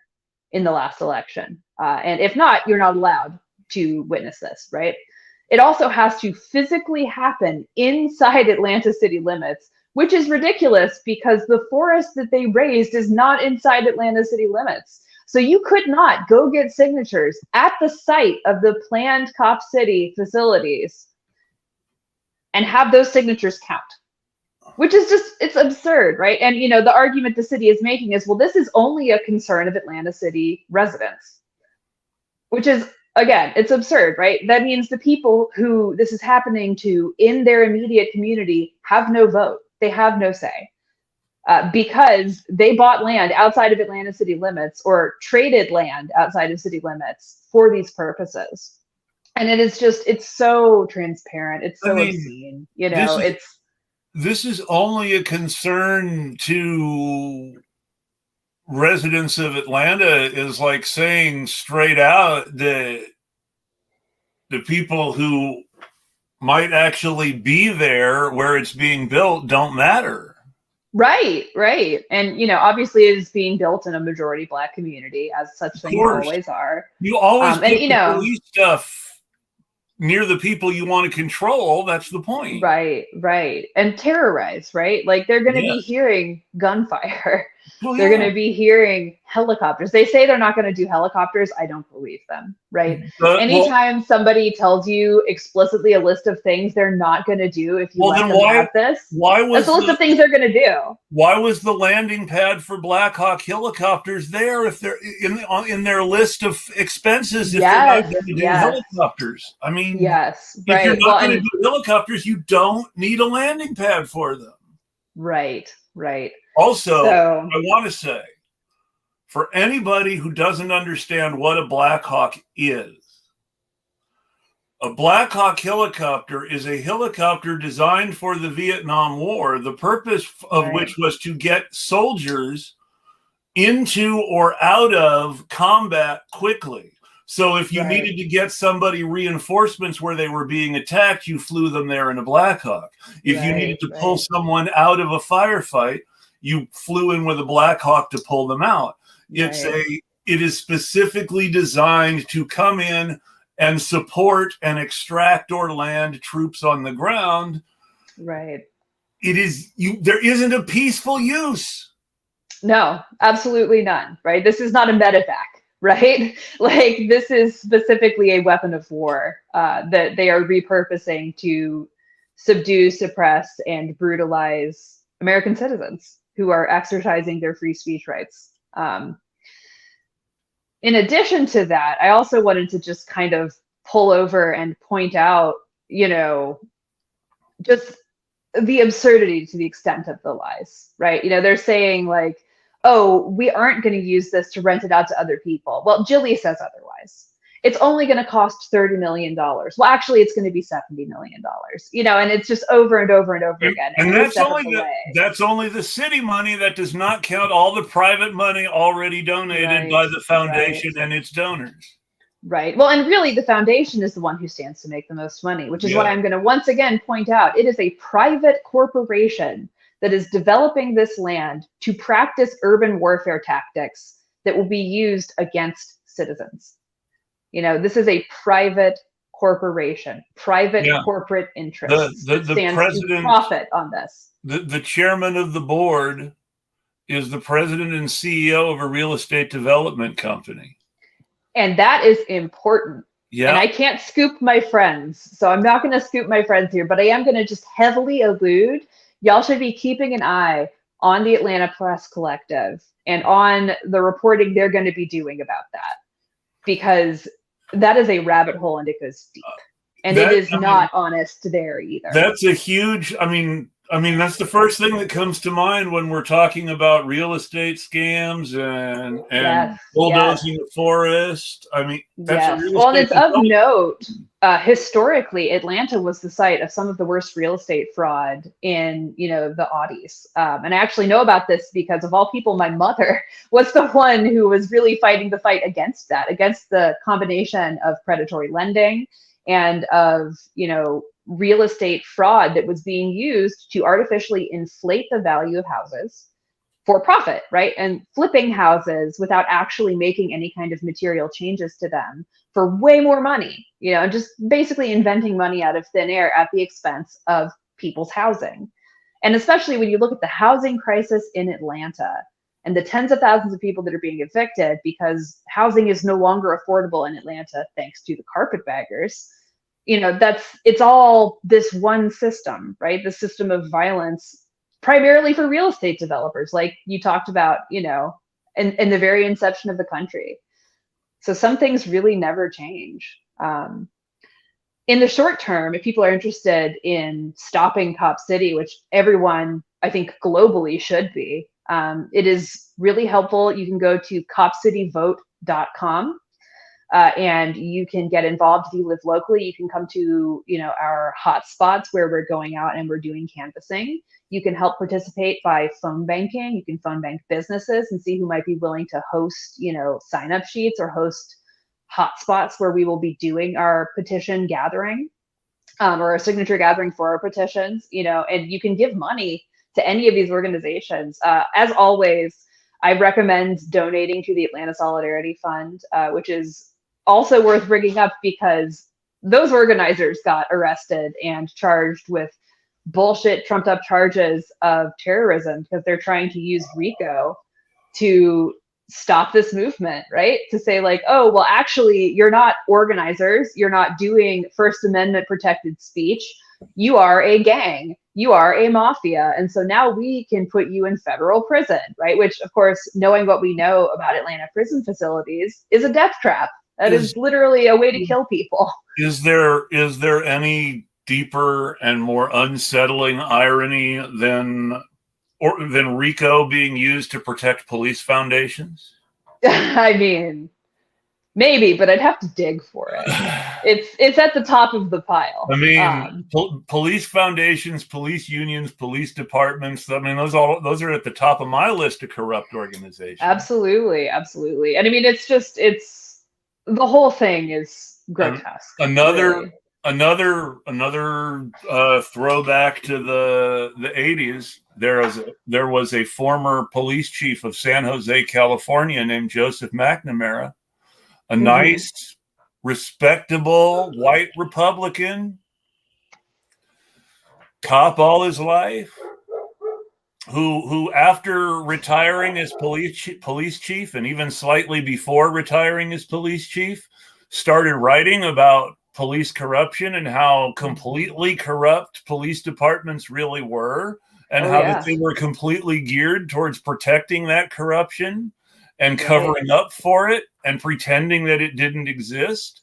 B: in the last election? And if not, you're not allowed to witness this, right? It also has to physically happen inside Atlanta city limits, which is ridiculous because the forest that they raised is not inside Atlanta city limits. So you could not go get signatures at the site of the planned Cop City facilities and have those signatures count, which is just, it's absurd, right? And, the argument the city is making is, well, this is only a concern of Atlanta city residents, which is, again, it's absurd, right? That means the people who this is happening to in their immediate community have no vote. They have no say. Because they bought land outside of Atlanta city limits or traded land outside of city limits for these purposes. And it is just, it's so transparent. It's so obscene,
A: This is only a concern to residents of Atlanta, is like saying straight out that the people who might actually be there where it's being built don't matter.
B: Right. And, obviously it is being built in a majority Black community, as such things always are.
A: You always get the police stuff near the people you want to control. That's the point.
B: Right, right. And terrorize, right? Like they're going to
A: Yeah.
B: be hearing gunfire.
A: Well,
B: They're going
A: yeah.
B: to be hearing helicopters. They say they're not going to do helicopters. I don't believe them, right?
A: Well,
B: Anytime somebody tells you explicitly a list of things they're not going to do if you let
A: then
B: them have this,
A: why
B: that's
A: was
B: a list of things they're going to do.
A: why was the landing pad for Black Hawk helicopters there if they're in their list of expenses if they're not
B: Yes,
A: going to do
B: yes,
A: helicopters? I mean,
B: yes,
A: if you're
B: right.
A: not
B: Well,
A: going to
B: and
A: do helicopters, you don't need a landing pad for them.
B: right, right.
A: Also,
B: So,
A: I want to say, for anybody who doesn't understand what a Black Hawk is, a Black Hawk helicopter is a helicopter designed for the Vietnam War, the purpose of
B: right,
A: which was to get soldiers into or out of combat quickly. So if you
B: right,
A: needed to get somebody reinforcements where they were being attacked, you flew them there in a Black Hawk. If you needed
B: right,
A: to pull someone out of a firefight, you flew in with a Black Hawk to pull them out.
B: right.
A: It is specifically designed to come in and support and extract or land troops on the ground.
B: Right.
A: There isn't a peaceful use.
B: No, absolutely none, right? This is not a medevac, right? Like this is specifically a weapon of war that they are repurposing to subdue, suppress, and brutalize American citizens who are exercising their free speech rights. In addition to that, I also wanted to just kind of pull over and point out, just the absurdity to the extent of the lies, right? They're saying like, oh, we aren't going to use this to rent it out to other people. Well, Jilly says otherwise. It's only going to cost $30 million. Well, actually, it's going to be $70 million, and it's just over and over and over again.
A: And that's only the city money. That does not count all the private money already donated by the foundation and its donors.
B: Right. Well, and really the foundation is the one who stands to make the most money, which is what I'm going to once again point out. It is a private corporation that is developing this land to practice urban warfare tactics that will be used against citizens. This is a private corporation, private corporate interests.
A: The president
B: to profit on this.
A: The chairman of the board is the president and CEO of a real estate development company.
B: And that is important. Yeah. And I can't scoop my friends, so I'm not going to scoop my friends here, but I am going to just heavily allude. Y'all should be keeping an eye on the Atlanta Press Collective and on the reporting they're going to be doing about that, because that is a rabbit hole and it goes deep. And it is not honest there either.
A: That's a huge, I mean, that's the first thing that comes to mind when we're talking about real estate scams and bulldozing the forest. I mean, that's
B: well, and it's of note. Historically, Atlanta was the site of some of the worst real estate fraud in, the Audis. And I actually know about this because, of all people, my mother was the one who was really fighting the fight against that, against the combination of predatory lending and of, real estate fraud that was being used to artificially inflate the value of houses for profit, right? And flipping houses without actually making any kind of material changes to them for way more money, and just basically inventing money out of thin air at the expense of people's housing. And especially when you look at the housing crisis in Atlanta and the tens of thousands of people that are being evicted because housing is no longer affordable in Atlanta thanks to the carpetbaggers. It's all this one system, right? The system of violence, primarily for real estate developers, like you talked about, in the very inception of the country. So some things really never change. In the short term, if people are interested in stopping Cop City, which everyone, I think, globally should be, it is really helpful. You can go to copcityvote.com. And you can get involved if you live locally. You can come to, our hot spots where we're going out and we're doing canvassing. You can help participate by phone banking. You can phone bank businesses and see who might be willing to host, sign-up sheets or host hot spots where we will be doing our petition gathering or a signature gathering for our petitions, and you can give money to any of these organizations. As always, I recommend donating to the Atlanta Solidarity Fund, which is also worth bringing up because those organizers got arrested and charged with bullshit trumped up charges of terrorism because they're trying to use RICO to stop this movement, right? To say like, oh, well, actually, you're not organizers. You're not doing First Amendment protected speech. You are a gang. You are a mafia. And so now we can put you in federal prison, right? Which, of course, knowing what we know about Atlanta prison facilities is a death trap. That is literally a way to kill people.
A: Is there any deeper and more unsettling irony than RICO being used to protect police foundations?
B: I mean, maybe, but I'd have to dig for it. It's at the top of the pile.
A: I mean, police foundations, police unions, police departments. I mean, those are at the top of my list of corrupt organizations.
B: Absolutely. And I mean, it's the whole thing is grotesque.
A: Another throwback to the 80s. There was a former police chief of San Jose, California, named Joseph McNamara, a nice, respectable white Republican, cop all his life, who after retiring as police chief, and even slightly before retiring as police chief, started writing about police corruption and how completely corrupt police departments really were, and that they were completely geared towards protecting that corruption and covering up for it and pretending that it didn't exist,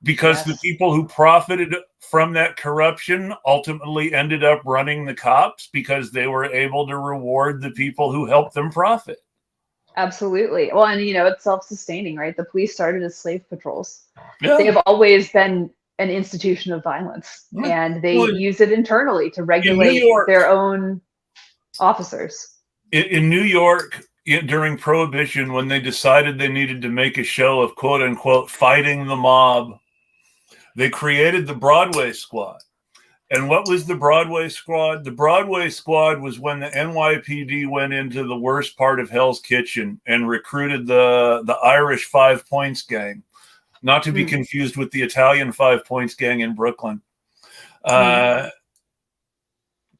A: because the people who profited from that corruption ultimately ended up running the cops because they were able to reward the people who helped them profit.
B: Absolutely. Well, and it's self-sustaining, right? The police started as slave patrols. Yeah. They have always been an institution of violence, and they use it internally to regulate their own officers.
A: In New York, during Prohibition, when they decided they needed to make a show of quote unquote fighting the mob, they created the Broadway Squad. And what was the Broadway Squad? The Broadway Squad was when the NYPD went into the worst part of Hell's Kitchen and recruited the Irish 5 Points gang, not to be confused with the Italian 5 Points gang in Brooklyn, to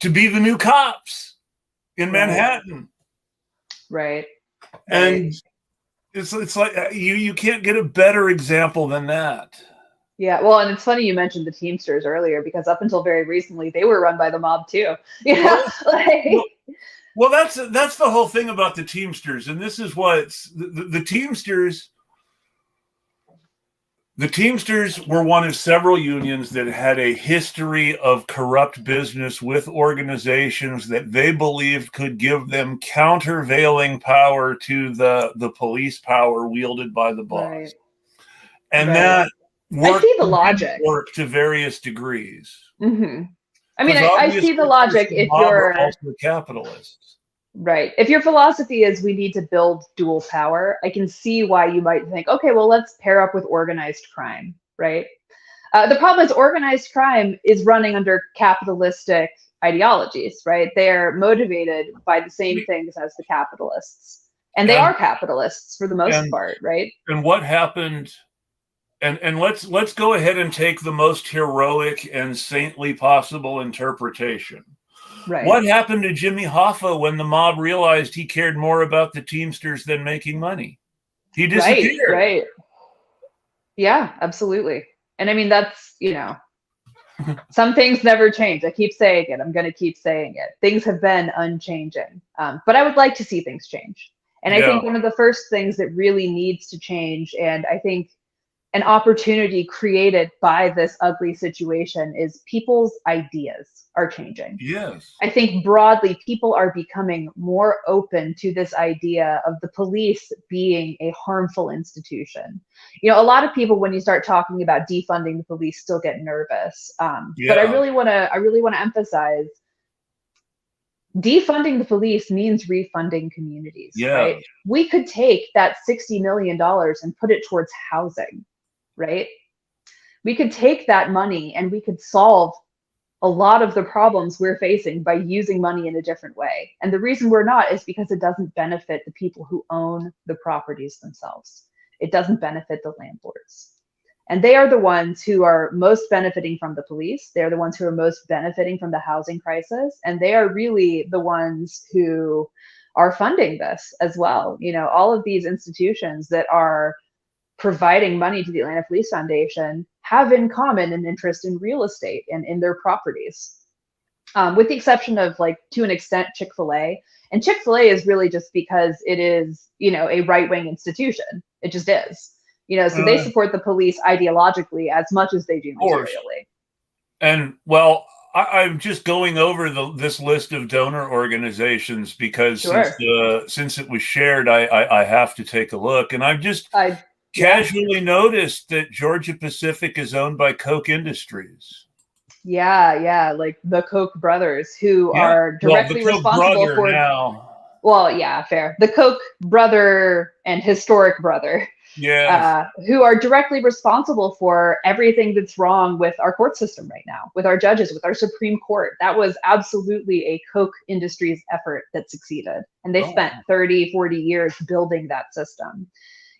A: be the new cops in Manhattan.
B: Right.
A: And it's like you can't get a better example than that.
B: Yeah, well, and it's funny you mentioned the Teamsters earlier, because up until very recently, they were run by the mob too.
A: Well, that's the whole thing about the Teamsters, and this is what the Teamsters. The Teamsters were one of several unions that had a history of corrupt business with organizations that they believed could give them countervailing power to the police power wielded by the boss, and that.
B: I see the logic.
A: Work to various degrees.
B: Mm-hmm. I mean, I see the logic if you're
A: also capitalists.
B: Right. If your philosophy is we need to build dual power, I can see why you might think, okay, well, let's pair up with organized crime, right? The problem is organized crime is running under capitalistic ideologies, right? They're motivated by the same things as the capitalists. And they are capitalists for the most part, right?
A: And what happened... And let's go ahead and take the most heroic and saintly possible interpretation.
B: Right.
A: What happened to Jimmy Hoffa when the mob realized he cared more about the Teamsters than making money? He disappeared.
B: Right. Yeah, absolutely. And I mean, that's, some things never change. I keep saying it. I'm going to keep saying it. Things have been unchanging. But I would like to see things change. And I think one of the first things that really needs to change, and I think an opportunity created by this ugly situation, is people's ideas are changing.
A: Yes.
B: I think broadly, people are becoming more open to this idea of the police being a harmful institution. A lot of people, when you start talking about defunding the police, still get nervous. But I really want to emphasize, defunding the police means refunding communities, right? We could take that $60 million and put it towards housing. Right? We could take that money and we could solve a lot of the problems we're facing by using money in a different way. And the reason we're not is because it doesn't benefit the people who own the properties themselves. It doesn't benefit the landlords. And they are the ones who are most benefiting from the police. They're the ones who are most benefiting from the housing crisis. And they are really the ones who are funding this as well. You know, all of these institutions that are providing money to the Atlanta Police Foundation have in common an interest in real estate and in their properties. With the exception of, like, to an extent, Chick-fil-A. And Chick-fil-A is really just because it is, you know, a right-wing institution. It just is. You know, so they support the police ideologically as much as they do materially.
A: And well, I'm just going over this list of donor organizations because since it was shared, I have to take a look. And I've just casually noticed that Georgia Pacific is owned by Koch Industries.
B: Yeah, like the Koch brothers, who are directly responsible for.
A: Now.
B: Well, yeah, fair. The Koch brother and historic brother.
A: Yeah.
B: Who are directly responsible for everything that's wrong with our court system right now, with our judges, with our Supreme Court. That was absolutely a Koch Industries effort that succeeded. And they spent 30, 40 years building that system.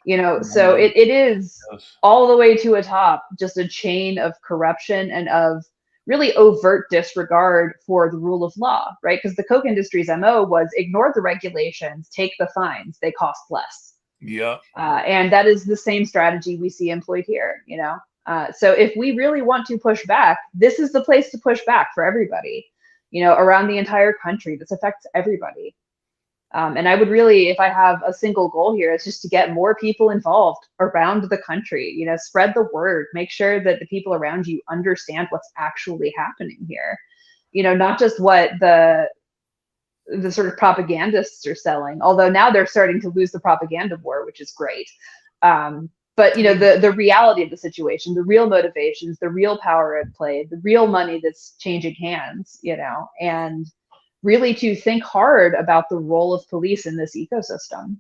B: You know, so it is all the way to a top, just a chain of corruption and of really overt disregard for the rule of law, right? Because the Koch Industries MO was ignore the regulations, take the fines, they cost less.
A: Yeah.
B: And that is the same strategy we see employed here, you know? So if we really want to push back, this is the place to push back for everybody, you know, around the entire country. This affects everybody. And I would really, if I have a single goal here, it's just to get more people involved around the country, you know, spread the word, make sure that the people around you understand what's actually happening here. You know, not just what the sort of propagandists are selling, although now they're starting to lose the propaganda war, which is great. But, you know, the reality of the situation, the real motivations, the real power at play, the real money that's changing hands, you know, and really to think hard about the role of police in this ecosystem.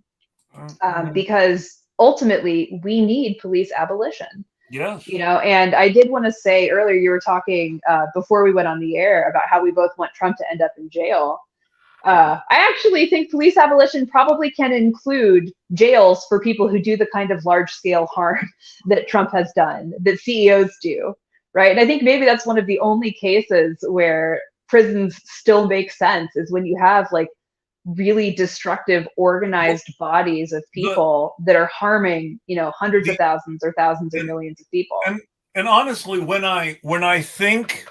B: Because ultimately we need police abolition.
A: Yes.
B: You know, and I did want to say earlier, you were talking before we went on the air about how we both want Trump to end up in jail. I actually think police abolition probably can include jails for people who do the kind of large scale harm that Trump has done, that CEOs do, right? And I think maybe that's one of the only cases where prisons still make sense, is when you have like really destructive organized bodies of people that are harming, you know, hundreds of thousands or thousands or millions of people.
A: And honestly, when I think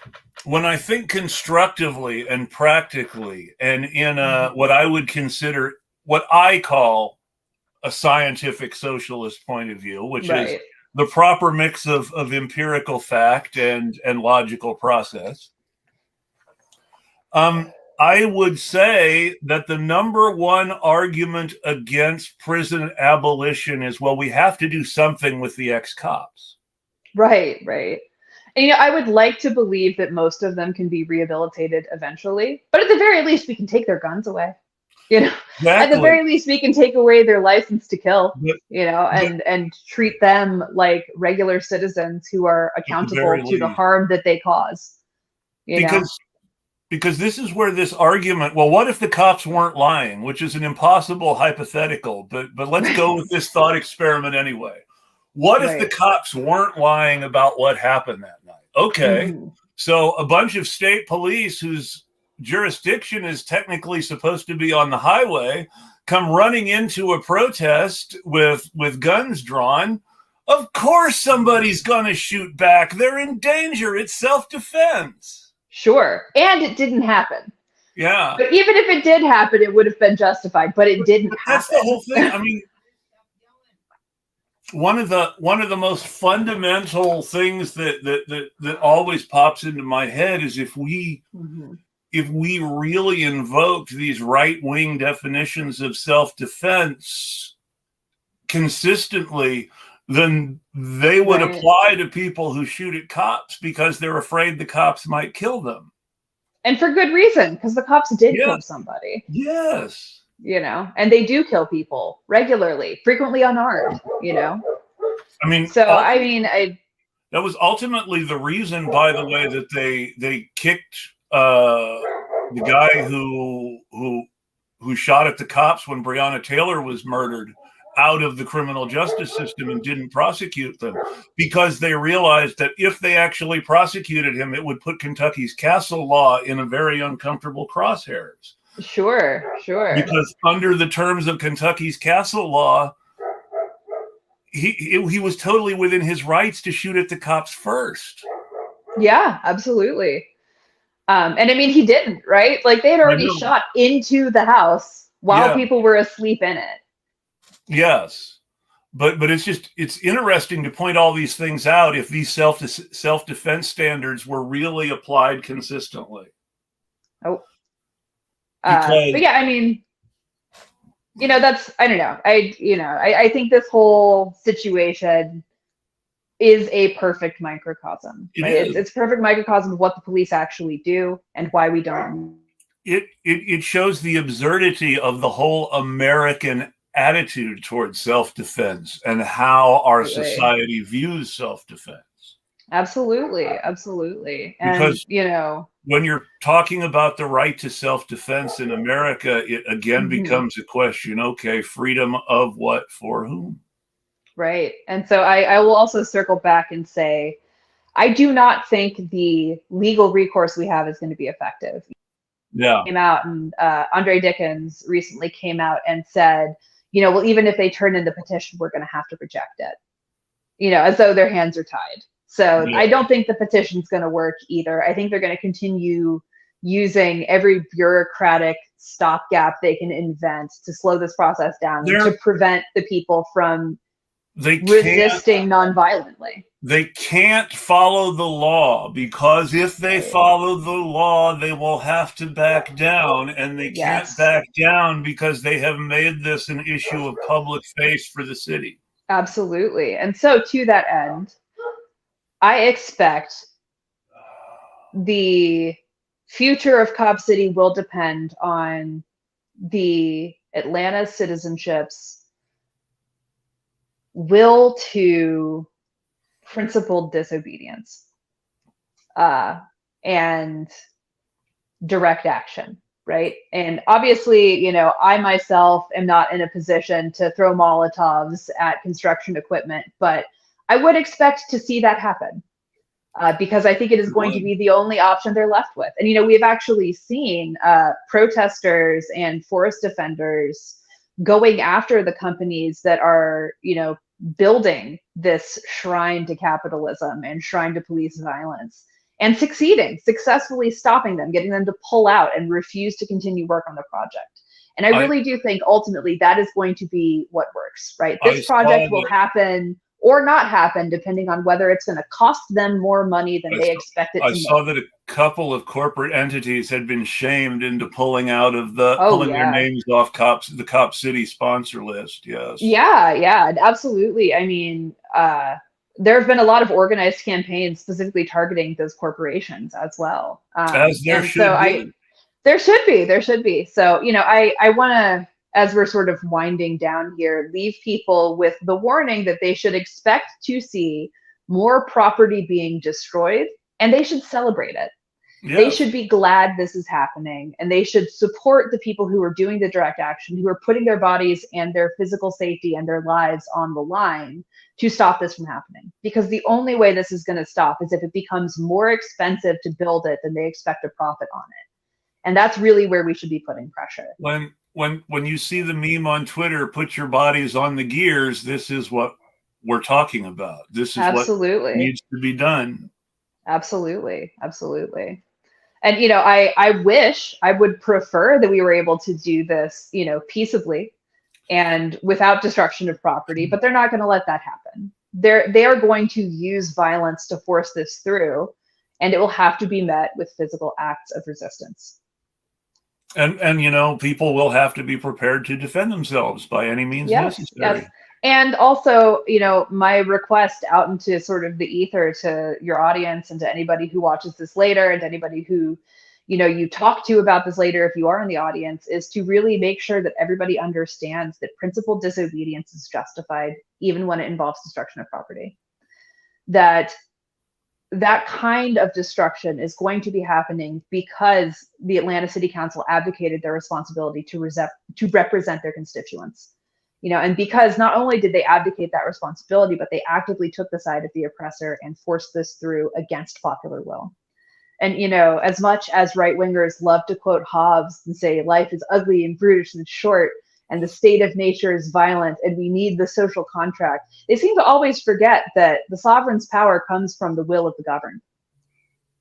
A: constructively and practically, and in what I would consider, what I call a scientific socialist point of view, which is the proper mix of empirical fact and logical process, I would say that the number one argument against prison abolition is, well, we have to do something with the ex-cops. Right.
B: And, you know, I would like to believe that most of them can be rehabilitated eventually, but at the very least, we can take their guns away. You know, at the very least, we can take away their license to kill, you know, and treat them like regular citizens who are accountable to the harm that they cause.
A: Because this is where this argument, well, what if the cops weren't lying, which is an impossible hypothetical, but let's go with this thought experiment anyway. What if the cops weren't lying about what happened that night? Okay, so a bunch of state police whose jurisdiction is technically supposed to be on the highway come running into a protest with guns drawn. Of course somebody's going to shoot back. They're in danger. It's self-defense.
B: Sure. And it didn't happen.
A: Yeah.
B: But even if it did happen, it would have been justified, but it didn't happen.
A: That's the whole thing. I mean, one of the most fundamental things that always pops into my head is if we really invoked these right-wing definitions of self-defense consistently, then they would apply to people who shoot at cops because they're afraid the cops might kill them.
B: And for good reason, because the cops did kill somebody.
A: Yes.
B: You know, and they do kill people regularly, frequently unarmed, you know.
A: I mean,
B: that
A: was ultimately the reason, by the way, that they kicked the guy who shot at the cops when Breonna Taylor was murdered out of the criminal justice system and didn't prosecute them, because they realized that if they actually prosecuted him, it would put Kentucky's castle law in a very uncomfortable crosshairs.
B: Sure.
A: Because under the terms of Kentucky's castle law, he was totally within his rights to shoot at the cops first.
B: Yeah, absolutely. And I mean, he didn't, right? Like, they had already shot into the house while people were asleep in it.
A: Yes. But it's interesting to point all these things out if these self-defense standards were really applied consistently.
B: But yeah, I mean, that's, I don't know. I think this whole situation is a perfect microcosm. Right? It's a perfect microcosm of what the police actually do and why we don't.
A: It shows the absurdity of the whole American attitude towards self-defense and how our society views self-defense.
B: Absolutely. And
A: because when you're talking about the right to self-defense in America, it again becomes a question, okay, freedom of what, for whom?
B: Right. And so I will also circle back and say, I do not think the legal recourse we have is going to be effective.
A: Yeah.
B: Came out and Andre Dickens recently came out and said, well, even if they turn in the petition, we're going to have to reject it, as though their hands are tied. So I don't think the petition's going to work either. I think they're going to continue using every bureaucratic stopgap they can invent to slow this process down and to prevent the people from resisting nonviolently.
A: They can't follow the law, because if they follow the law, they will have to back down, and they can't back down because they have made this an issue of public face for the city.
B: Absolutely. And so to that end, I expect the future of Cobb City will depend on the Atlanta citizenship's will to principled disobedience and direct action, right? And obviously, I myself am not in a position to throw Molotovs at construction equipment, but I would expect to see that happen because I think it is going to be the only option they're left with. And, we've actually seen protesters and forest defenders going after the companies that are, building this shrine to capitalism and shrine to police violence, and successfully stopping them, getting them to pull out and refuse to continue work on the project. And I really do think ultimately that is going to be what works, right? This project will happen or not happen, depending on whether it's going to cost them more money than they expect it to.
A: I saw that a couple of corporate entities had been shamed into pulling out of pulling their names off the Cop City sponsor list. Yes.
B: Yeah, absolutely. I mean, there have been a lot of organized campaigns specifically targeting those corporations as well.
A: As there should be.
B: There should be. So, I want to, as we're sort of winding down here, leave people with the warning that they should expect to see more property being destroyed, and they should celebrate it. Yes. They should be glad this is happening, and they should support the people who are doing the direct action, who are putting their bodies and their physical safety and their lives on the line to stop this from happening. Because the only way this is going to stop is if it becomes more expensive to build it than they expect a profit on it. And that's really where we should be putting pressure.
A: When you see the meme on Twitter, put your bodies on the gears, this is what we're talking about. This is what needs to be done.
B: Absolutely. And, I would prefer that we were able to do this, peaceably and without destruction of property, but they're not going to let that happen. They are going to use violence to force this through, and it will have to be met with physical acts of resistance.
A: And people will have to be prepared to defend themselves by any means necessary.
B: Yes. And also, my request out into sort of the ether to your audience and to anybody who watches this later and to anybody who, you talk to about this later, if you are in the audience, is to really make sure that everybody understands that principled disobedience is justified, even when it involves destruction of property. That kind of destruction is going to be happening because the Atlanta City Council abdicated their responsibility to represent their constituents. And because not only did they abdicate that responsibility, but they actively took the side of the oppressor and forced this through against popular will. And, as much as right wingers love to quote Hobbes and say life is ugly and brutish and short, and the state of nature is violent, and we need the social contract, they seem to always forget that the sovereign's power comes from the will of the governed,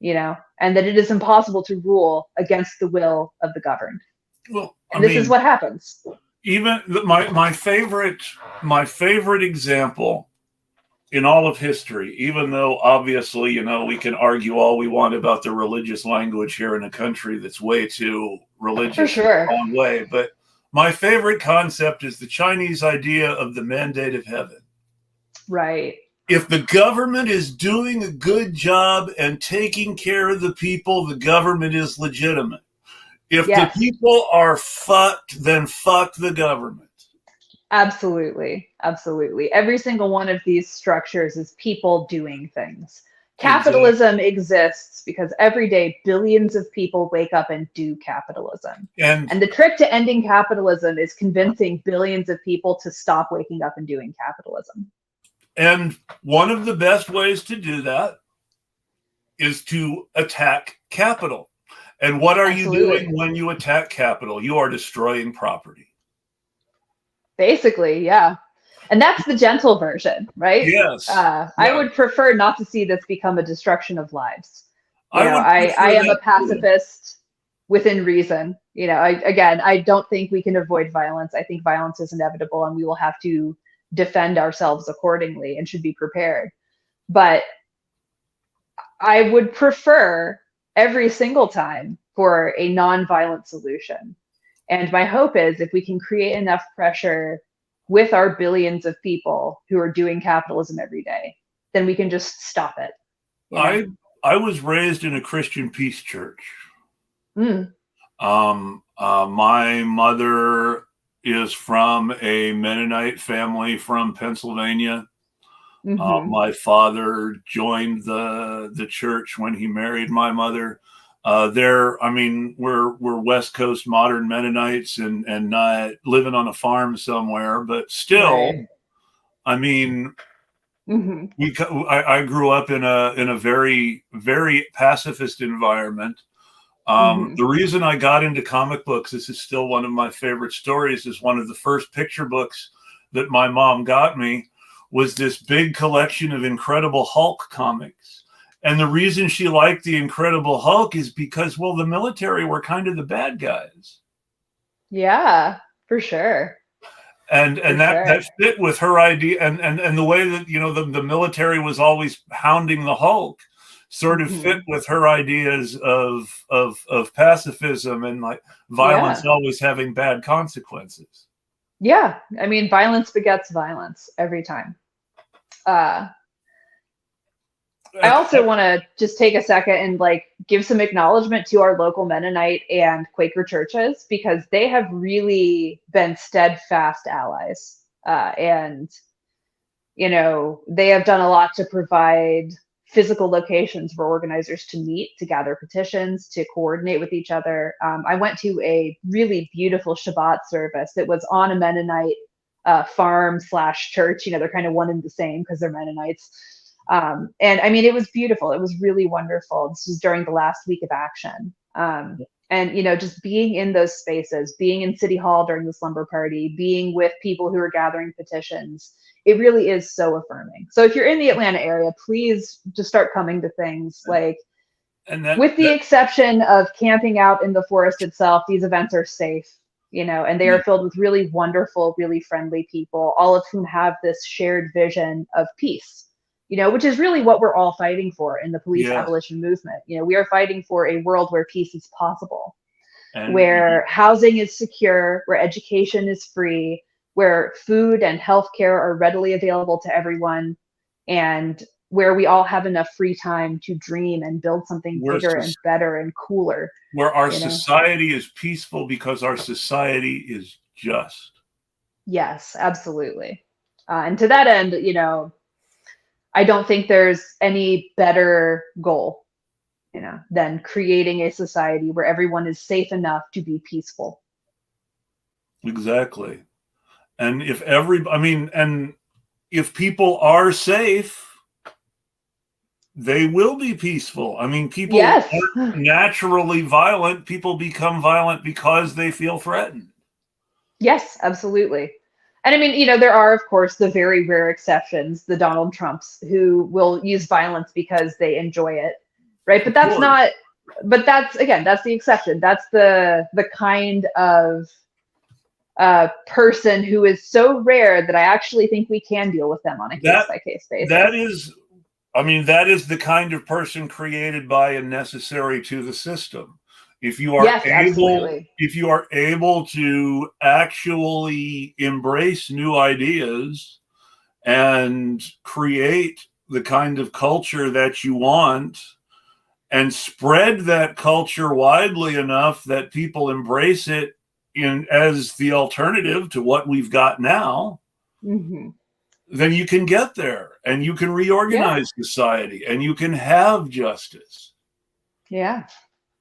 B: and that it is impossible to rule against the will of the governed.
A: Well,
B: and this is what happens.
A: Even my favorite example in all of history, even though obviously, we can argue all we want about the religious language here in a country that's way too religious.
B: For sure.
A: In a way, but my favorite concept is the Chinese idea of the mandate of heaven.
B: Right.
A: If the government is doing a good job and taking care of the people, the government is legitimate. If the people are fucked, then fuck the government.
B: Absolutely. Absolutely. Every single one of these structures is people doing things. Capitalism exists because every day billions of people wake up and do capitalism. And the trick to ending capitalism is convincing billions of people to stop waking up and doing capitalism.
A: And one of the best ways to do that is to attack capital. And what are you doing when you attack capital? You are destroying property. Basically,
B: yeah. And that's the gentle version, right?
A: Yes.
B: I would prefer not to see this become a destruction of lives. I am a pacifist within reason. I don't think we can avoid violence. I think violence is inevitable and we will have to defend ourselves accordingly and should be prepared. But I would prefer every single time for a non-violent solution. And my hope is if we can create enough pressure with our billions of people who are doing capitalism every day, then we can just stop it.
A: I was raised in a Christian peace church. My mother is from a Mennonite family from Pennsylvania. My father joined the church when he married my mother. We're West Coast modern Mennonites and not living on a farm somewhere, but still, right. I grew up in a very, very pacifist environment. The reason I got into comic books, this is still one of my favorite stories, is one of the first picture books that my mom got me was this big collection of Incredible Hulk comics. And the reason she liked the Incredible Hulk is because, well, the military were kind of the bad guys.
B: Yeah, for sure.
A: And that fit with her idea. And the way that, the military was always hounding the Hulk sort of fit with her ideas of pacifism and like violence always having bad consequences.
B: Yeah. Violence begets violence every time. I also want to just take a second and give some acknowledgement to our local Mennonite and Quaker churches, because they have really been steadfast allies. And they have done a lot to provide physical locations for organizers to meet, to gather petitions, to coordinate with each other. I went to a really beautiful Shabbat service that was on a Mennonite farm/church. They're kind of one and the same because they're Mennonites. And it was beautiful. It was really wonderful. This was during the last week of action. And, just being in those spaces, being in City Hall during the slumber party, being with people who are gathering petitions, it really is so affirming. So if you're in the Atlanta area, please just start coming to things with the exception of camping out in the forest itself, these events are safe, and they are filled with really wonderful, really friendly people, all of whom have this shared vision of peace. Which is really what we're all fighting for in the police abolition movement. We are fighting for a world where peace is possible, where housing is secure, where education is free, where food and healthcare are readily available to everyone, and where we all have enough free time to dream and build something bigger and better and cooler.
A: Where our society is peaceful because our society is just.
B: Yes, absolutely. And to that end, I don't think there's any better goal, than creating a society where everyone is safe enough to be peaceful.
A: Exactly. And and if people are safe, they will be peaceful. I mean, people
B: Yes.
A: aren't naturally violent. People become violent because they feel threatened.
B: Yes, absolutely. And I mean, there are, of course, the very rare exceptions, the Donald Trumps, who will use violence because they enjoy it, right? But
A: Of
B: that's
A: course.
B: not, but that's, again, that's the exception. That's the kind of person who is so rare that I actually think we can deal with them on a case by case
A: That
B: basis.
A: is, that is the kind of person created by and necessary to the system. If you are
B: Yes, absolutely.
A: to actually embrace new ideas and create the kind of culture that you want and spread that culture widely enough that people embrace it in as the alternative to what we've got now,
B: Mm-hmm.
A: then you can get there and you can
B: Yeah,
A: reorganize society and you can have justice.
B: yeah.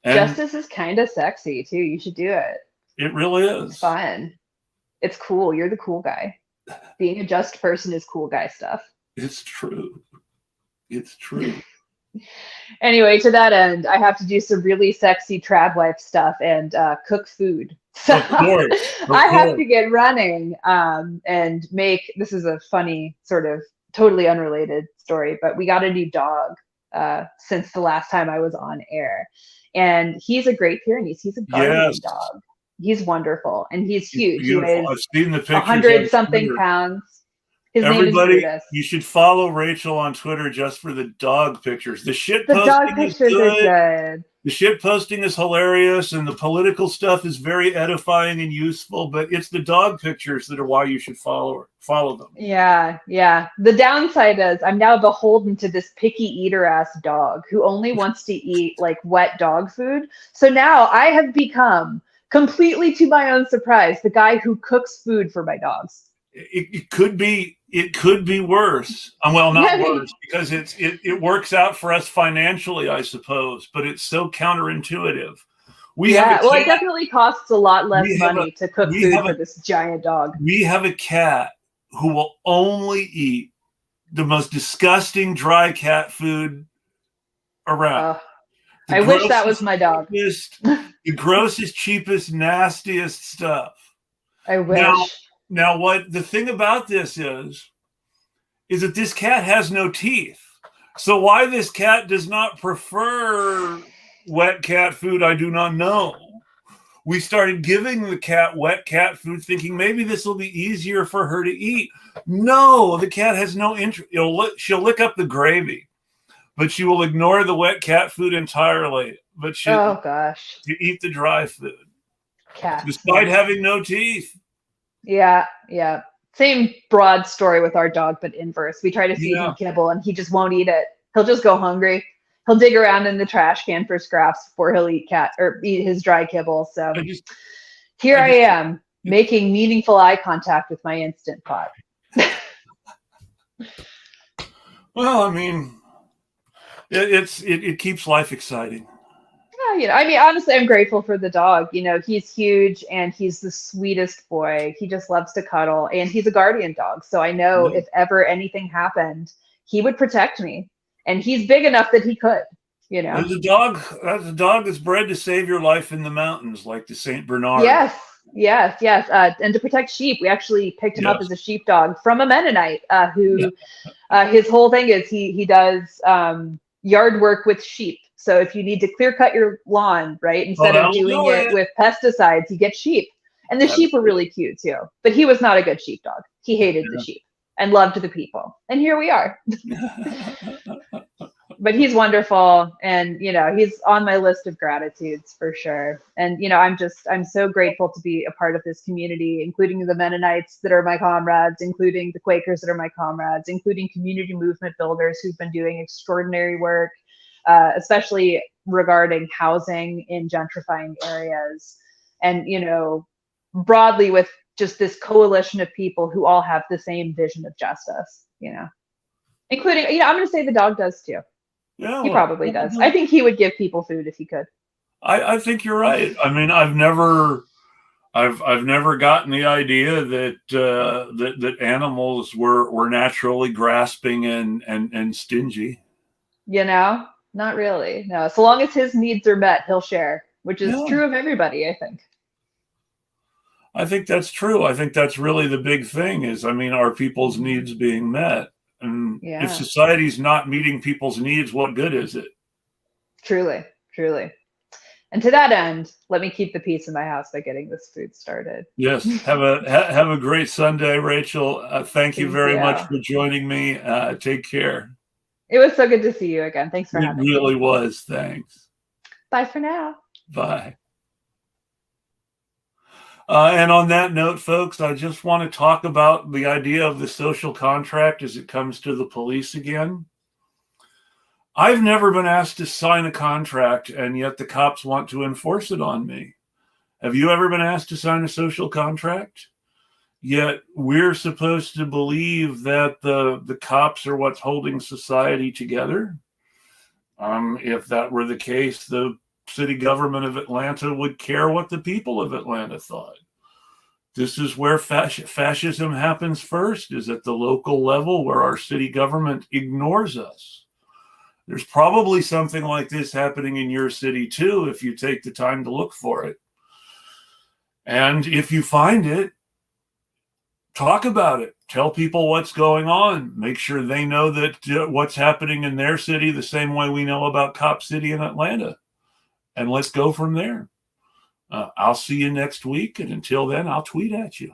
A: And
B: Justice is kind of sexy too. You should do it.
A: it really
B: It's
A: is.
B: fun. It's cool. You're the cool guy. Being a just person is cool guy stuff.
A: It's true. It's true.
B: Anyway, to that end, I have to do some really sexy trad wife stuff and cook food. So
A: Of course. Of
B: I have
A: course.
B: to get running and make. This is a funny sort of totally unrelated story, but we got a new dog since the last time I was on air, and he's a Great Pyrenees. He's a
A: Yes.
B: guardian dog. He's wonderful and he's
A: It's
B: huge. He
A: beautiful.
B: weighs
A: I've seen the pictures on
B: 100-something
A: Twitter.
B: pounds. His name is
A: Everybody,
B: Brutus.
A: you should follow Rachel on Twitter just for the dog pictures. The shit
B: The dog
A: posting is
B: pictures are
A: good.
B: good.
A: The shit posting is hilarious, and the political stuff is very edifying and useful. But it's the dog pictures that are why you should follow them.
B: Yeah, yeah. The downside is I'm now beholden to this picky eater ass dog who only wants to eat like wet dog food. So now I have become, completely to my own surprise, the guy who cooks food for my dogs.
A: It could be worse. Well, not worse because it works out for us financially, I suppose. But it's so counterintuitive.
B: Well, it definitely costs a lot less money to cook food for this giant dog.
A: We have a cat who will only eat the most disgusting dry cat food around.
B: I wish that was my dog.
A: The grossest, cheapest, nastiest stuff.
B: I wish.
A: Now, what the thing about this is that this cat has no teeth. So why this cat does not prefer wet cat food, I do not know. We started giving the cat wet cat food thinking maybe this will be easier for her to eat. No, the cat has no interest. She'll lick up the gravy, but she will ignore the wet cat food entirely. But she'll eat the dry food.
B: Cat.
A: Despite having no teeth.
B: Yeah, yeah. Same broad story with our dog, but inverse. We try to feed him kibble and he just won't eat it. He'll just go hungry. He'll dig around in the trash can for scraps before he'll eat his dry kibble. So here I am making meaningful eye contact with my Instant Pot.
A: Well, I mean, it keeps life exciting.
B: Yeah, I mean, honestly, I'm grateful for the dog. He's huge and he's the sweetest boy. He just loves to cuddle and he's a guardian dog. So I know if ever anything happened, he would protect me. And he's big enough that he could,
A: There's a dog that's bred to save your life in the mountains, like the Saint Bernard.
B: Yes. And to protect sheep, we actually picked him up as a sheepdog from a Mennonite who his whole thing is he does yard work with sheep. So if you need to clear cut your lawn, right, instead of doing it with pesticides, you get sheep. And the sheep were really cute too. But he was not a good sheepdog. He hated the sheep and loved the people. And here we are. But he's wonderful. And, he's on my list of gratitudes for sure. And, I'm so grateful to be a part of this community, including the Mennonites that are my comrades, including the Quakers that are my comrades, including community movement builders who've been doing extraordinary work, especially regarding housing in gentrifying areas. And, broadly with just this coalition of people who all have the same vision of justice, including, I'm going to say the dog does too. Yeah, he probably does. I think he would give people food if he could.
A: I think you're right. I mean, I've never I've never gotten the idea that that animals were naturally grasping and stingy.
B: Not really. No, so long as his needs are met, he'll share, which is
A: Yeah,
B: true of everybody, I think.
A: I think that's true. I think that's really the big thing is, I mean, are people's needs being met? And if
B: Yeah,
A: society's not meeting people's needs, what good is it?
B: truly, truly. And to that end, let me keep the peace in my house by getting this food started.
A: Yes. Have a great Sunday, Rachel. Thank you
B: Thank
A: very much
B: you.
A: for joining me. Take care.
B: It was so good to see you again. Thanks for
A: It
B: having me.
A: really was. Thanks.
B: Bye for now.
A: Bye. And on that note, folks, I just want to talk about the idea of the social contract as it comes to the police again. I've never been asked to sign a contract, and yet the cops want to enforce it on me. Have you ever been asked to sign a social contract? Yet we're supposed to believe that the cops are what's holding society together. If that were the case, the city government of Atlanta would care what the people of Atlanta thought. This is where fascism happens first, is at the local level where our city government ignores us. There's probably something like this happening in your city too, if you take the time to look for it. And if you find it, talk about it. Tell people what's going on. Make sure they know that what's happening in their city the same way we know about Cop City in Atlanta. And let's go from there. I'll see you next week. And until then, I'll tweet at you.